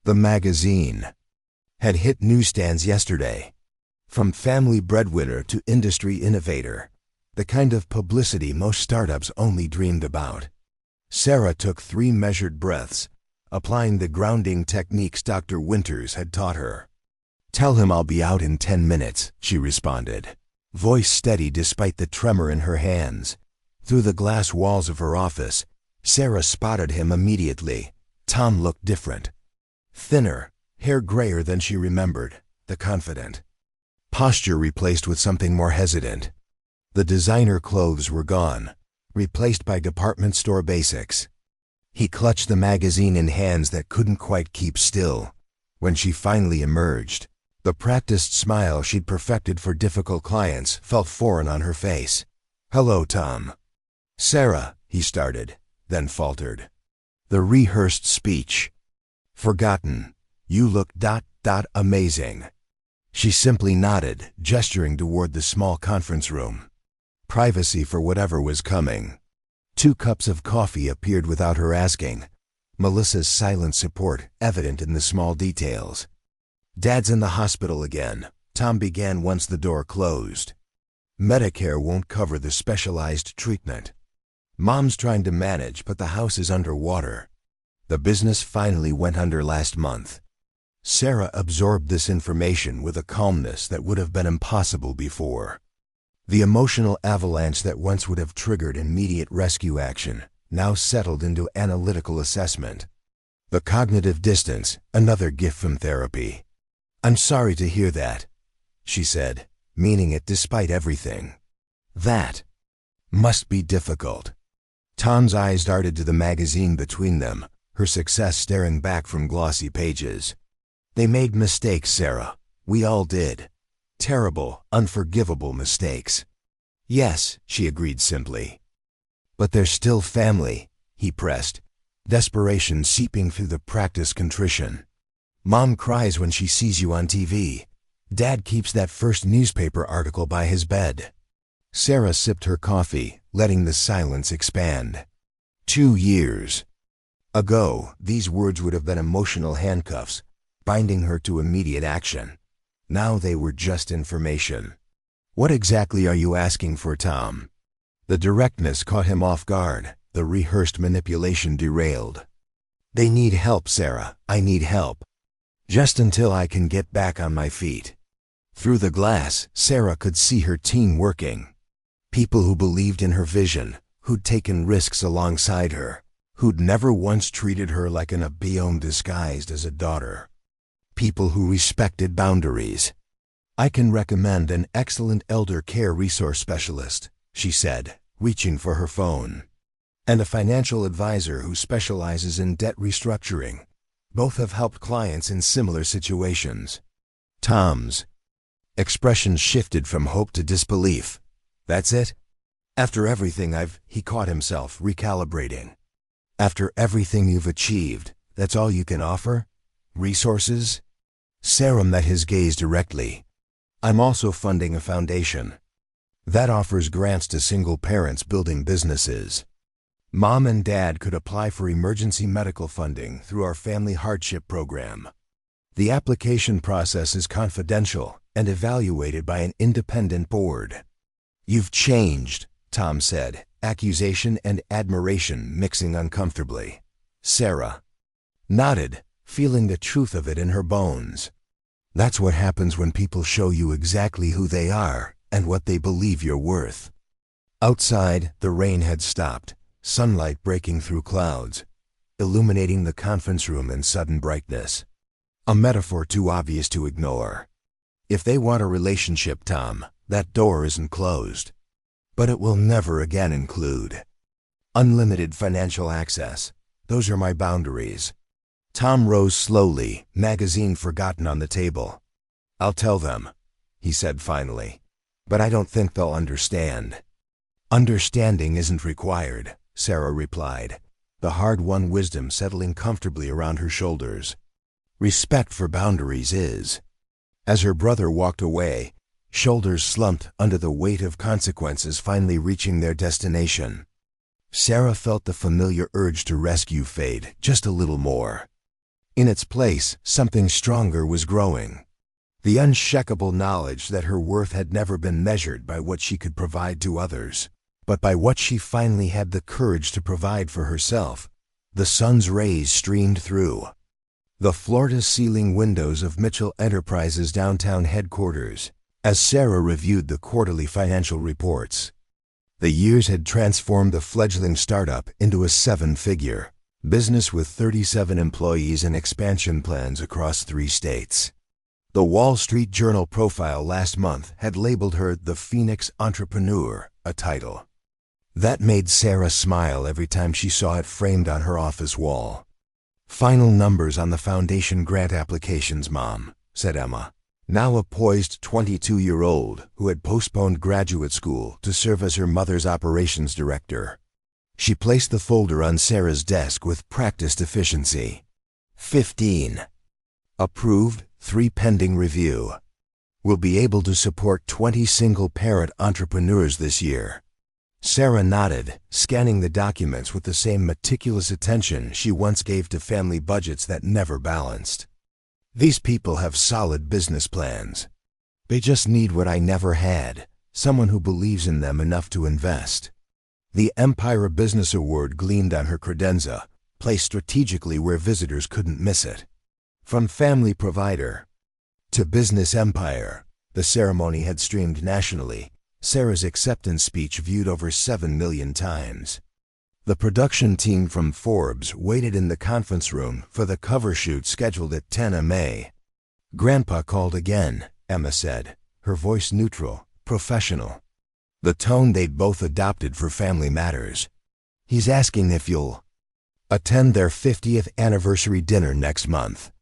The magazine had hit newsstands yesterday. From family breadwinner to industry innovator, the kind of publicity most startups only dreamed about. Sarah took 3 measured breaths, applying the grounding techniques Dr. Winters had taught her. "Tell him I'll be out in 10 minutes, she responded, voice steady despite the tremor in her hands. Through the glass walls of her office, Sarah spotted him immediately. Tom looked different. Thinner, hair grayer than she remembered, the confident. Posture replaced with something more hesitant. The designer clothes were gone, replaced by department store basics. He clutched the magazine in hands that couldn't quite keep still. When she finally emerged, the practiced smile she'd perfected for difficult clients felt foreign on her face. "Hello, Tom." "Sarah," he started, then faltered. The rehearsed speech. "Forgotten. You look ... amazing." She simply nodded, gesturing toward the small conference room. Privacy for whatever was coming. 2 cups of coffee appeared without her asking, Melissa's silent support evident in the small details. "Dad's in the hospital again," Tom began once the door closed. "Medicare won't cover the specialized treatment. Mom's trying to manage, but the house is underwater. The business finally went under last month." Sarah absorbed this information with a calmness that would have been impossible before. The emotional avalanche that once would have triggered immediate rescue action now settled into analytical assessment. The cognitive distance, another gift from therapy. "I'm sorry to hear that," she said, meaning it despite everything. "That must be difficult." Tom's eyes darted to the magazine between them, her success staring back from glossy pages. "They made mistakes, Sarah. We all did. Terrible, unforgivable mistakes." "Yes," she agreed simply. "But they're still family," he pressed, desperation seeping through the practiced contrition. "Mom cries when she sees you on TV. Dad keeps that first newspaper article by his bed." Sarah sipped her coffee, letting the silence expand. 2 years ago, these words would have been emotional handcuffs, binding her to immediate action. Now they were just information. "What exactly are you asking for, Tom?" The directness caught him off guard, the rehearsed manipulation derailed. "They need help, Sarah. I need help. Just until I can get back on my feet." Through the glass, Sarah could see her team working. People who believed in her vision, who'd taken risks alongside her, who'd never once treated her like an Abion disguised as a daughter. People who respected boundaries. "I can recommend an excellent elder care resource specialist," she said, reaching for her phone. "And a financial advisor who specializes in debt restructuring. Both have helped clients in similar situations." Tom's expression shifted from hope to disbelief. "That's it? After everything he caught himself recalibrating. "After everything you've achieved, that's all you can offer? Resources?" Sarah met his gaze directly. "I'm also funding a foundation that offers grants to single parents building businesses. Mom and Dad could apply for emergency medical funding through our family hardship program. The application process is confidential and evaluated by an independent board." "You've changed," Tom said, accusation and admiration mixing uncomfortably. Sarah nodded, feeling the truth of it in her bones. "That's what happens when people show you exactly who they are and what they believe you're worth." Outside, the rain had stopped, sunlight breaking through clouds, illuminating the conference room in sudden brightness. A metaphor too obvious to ignore. If they want a relationship, Tom, that door isn't closed. But it will never again include Unlimited financial access. Those are my boundaries. Tom rose slowly, magazine forgotten on the table. I'll tell them, he said finally. But I don't think they'll understand. Understanding isn't required, Sarah replied, the hard-won wisdom settling comfortably around her shoulders. Respect for boundaries is. As her brother walked away, shoulders slumped under the weight of consequences finally reaching their destination. Sarah felt the familiar urge to rescue fade just a little more. In its place, something stronger was growing. The unshakable knowledge that her worth had never been measured by what she could provide to others, but by what she finally had the courage to provide for herself. The sun's rays streamed through the floor-to-ceiling windows of Mitchell Enterprises' downtown headquarters as Sarah reviewed the quarterly financial reports. The years had transformed the fledgling startup into a seven-figure business with 37 employees and expansion plans across 3 states. The Wall Street Journal profile last month had labeled her the Phoenix Entrepreneur, a title that made Sarah smile every time she saw it framed on her office wall. Final numbers on the foundation grant applications, Mom, said Emma, now a poised 22-year-old who had postponed graduate school to serve as her mother's operations director. She placed the folder on Sarah's desk with practiced efficiency. 15. Approved, 3 pending review. We'll be able to support 20 single-parent entrepreneurs this year. Sarah nodded, scanning the documents with the same meticulous attention she once gave to family budgets that never balanced. These people have solid business plans. They just need what I never had, someone who believes in them enough to invest. The Empire Business Award gleamed on her credenza, placed strategically where visitors couldn't miss it. From family provider to business empire, the ceremony had streamed nationally, Sarah's acceptance speech viewed over 7 million times. The production team from Forbes waited in the conference room for the cover shoot scheduled at 10 May. Grandpa called again, Emma said, her voice neutral, professional. The tone they'd both adopted for Family Matters. He's asking if you'll attend their 50th anniversary dinner next month.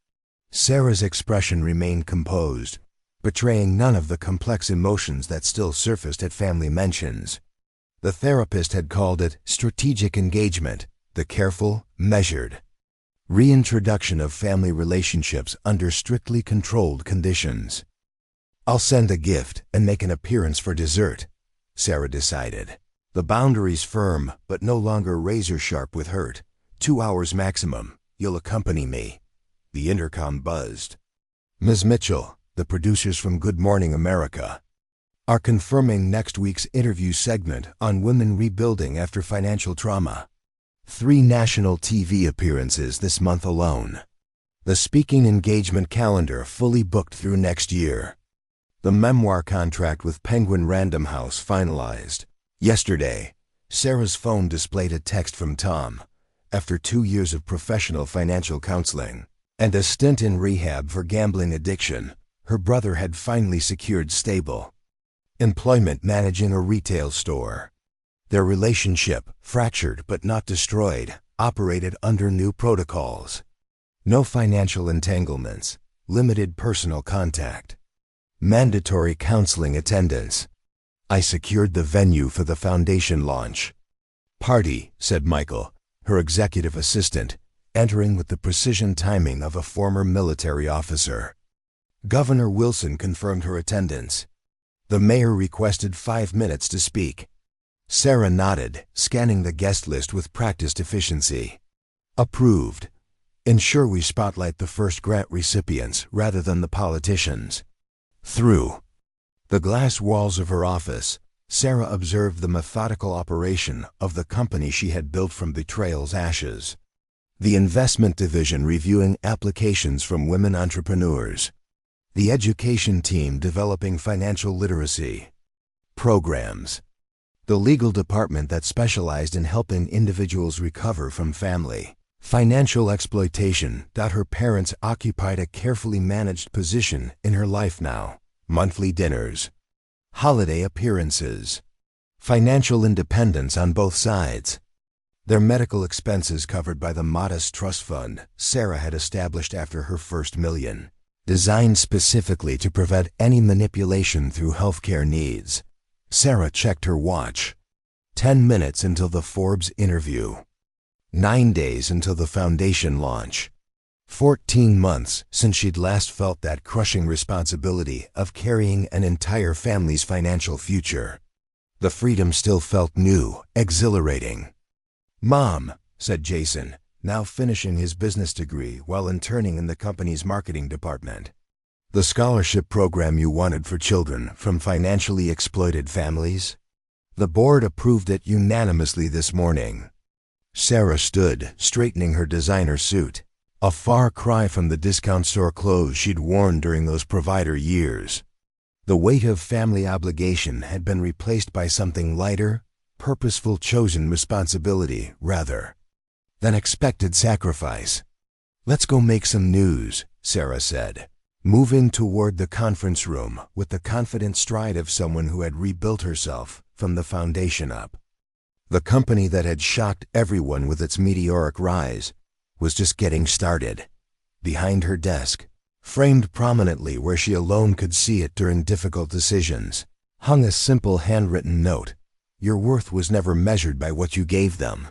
Sarah's expression remained composed, betraying none of the complex emotions that still surfaced at family mentions. The therapist had called it strategic engagement, the careful, measured reintroduction of family relationships under strictly controlled conditions. I'll send a gift and make an appearance for dessert, Sarah decided. The boundaries firm, but no longer razor-sharp with hurt. 2 hours maximum. You'll accompany me. The intercom buzzed. Ms. Mitchell, the producers from Good Morning America, are confirming next week's interview segment on women rebuilding after financial trauma. 3 national TV appearances this month alone. The speaking engagement calendar fully booked through next year. The memoir contract with Penguin Random House finalized. Yesterday, Sarah's phone displayed a text from Tom. After 2 years of professional financial counseling and a stint in rehab for gambling addiction, her brother had finally secured stable employment managing a retail store. Their relationship, fractured but not destroyed, operated under new protocols. No financial entanglements, limited personal contact, mandatory counseling attendance. I secured the venue for the foundation launch party, said Michael, her executive assistant, entering with the precision timing of a former military officer. Governor Wilson confirmed her attendance. The mayor requested 5 minutes to speak. Sarah nodded, scanning the guest list with practiced efficiency. Approved. Ensure we spotlight the first grant recipients rather than the politicians. Through the glass walls of her office, Sarah observed the methodical operation of the company she had built from betrayal's ashes. The investment division reviewing applications from women entrepreneurs. The education team developing financial literacy programs. The legal department that specialized in helping individuals recover from family financial exploitation. Her parents occupied a carefully managed position in her life now. Monthly dinners, holiday appearances, financial independence on both sides. Their medical expenses covered by the modest trust fund Sarah had established after her first million, designed specifically to prevent any manipulation through healthcare needs. Sarah checked her watch. 10 minutes until the Forbes interview. 9 days until the foundation launch. 14 months since she'd last felt that crushing responsibility of carrying an entire family's financial future. The freedom still felt new, exhilarating. "Mom," said Jason, now finishing his business degree while interning in the company's marketing department. "The scholarship program you wanted for children from financially exploited families? The board approved it unanimously this morning." Sarah stood, straightening her designer suit, a far cry from the discount store clothes she'd worn during those provider years. The weight of family obligation had been replaced by something lighter, purposeful chosen responsibility rather than expected sacrifice. "Let's go make some news," Sarah said, moving toward the conference room with the confident stride of someone who had rebuilt herself from the foundation up. The company that had shocked everyone with its meteoric rise was just getting started. Behind her desk, framed prominently where she alone could see it during difficult decisions, hung a simple handwritten note. "Your worth was never measured by what you gave them.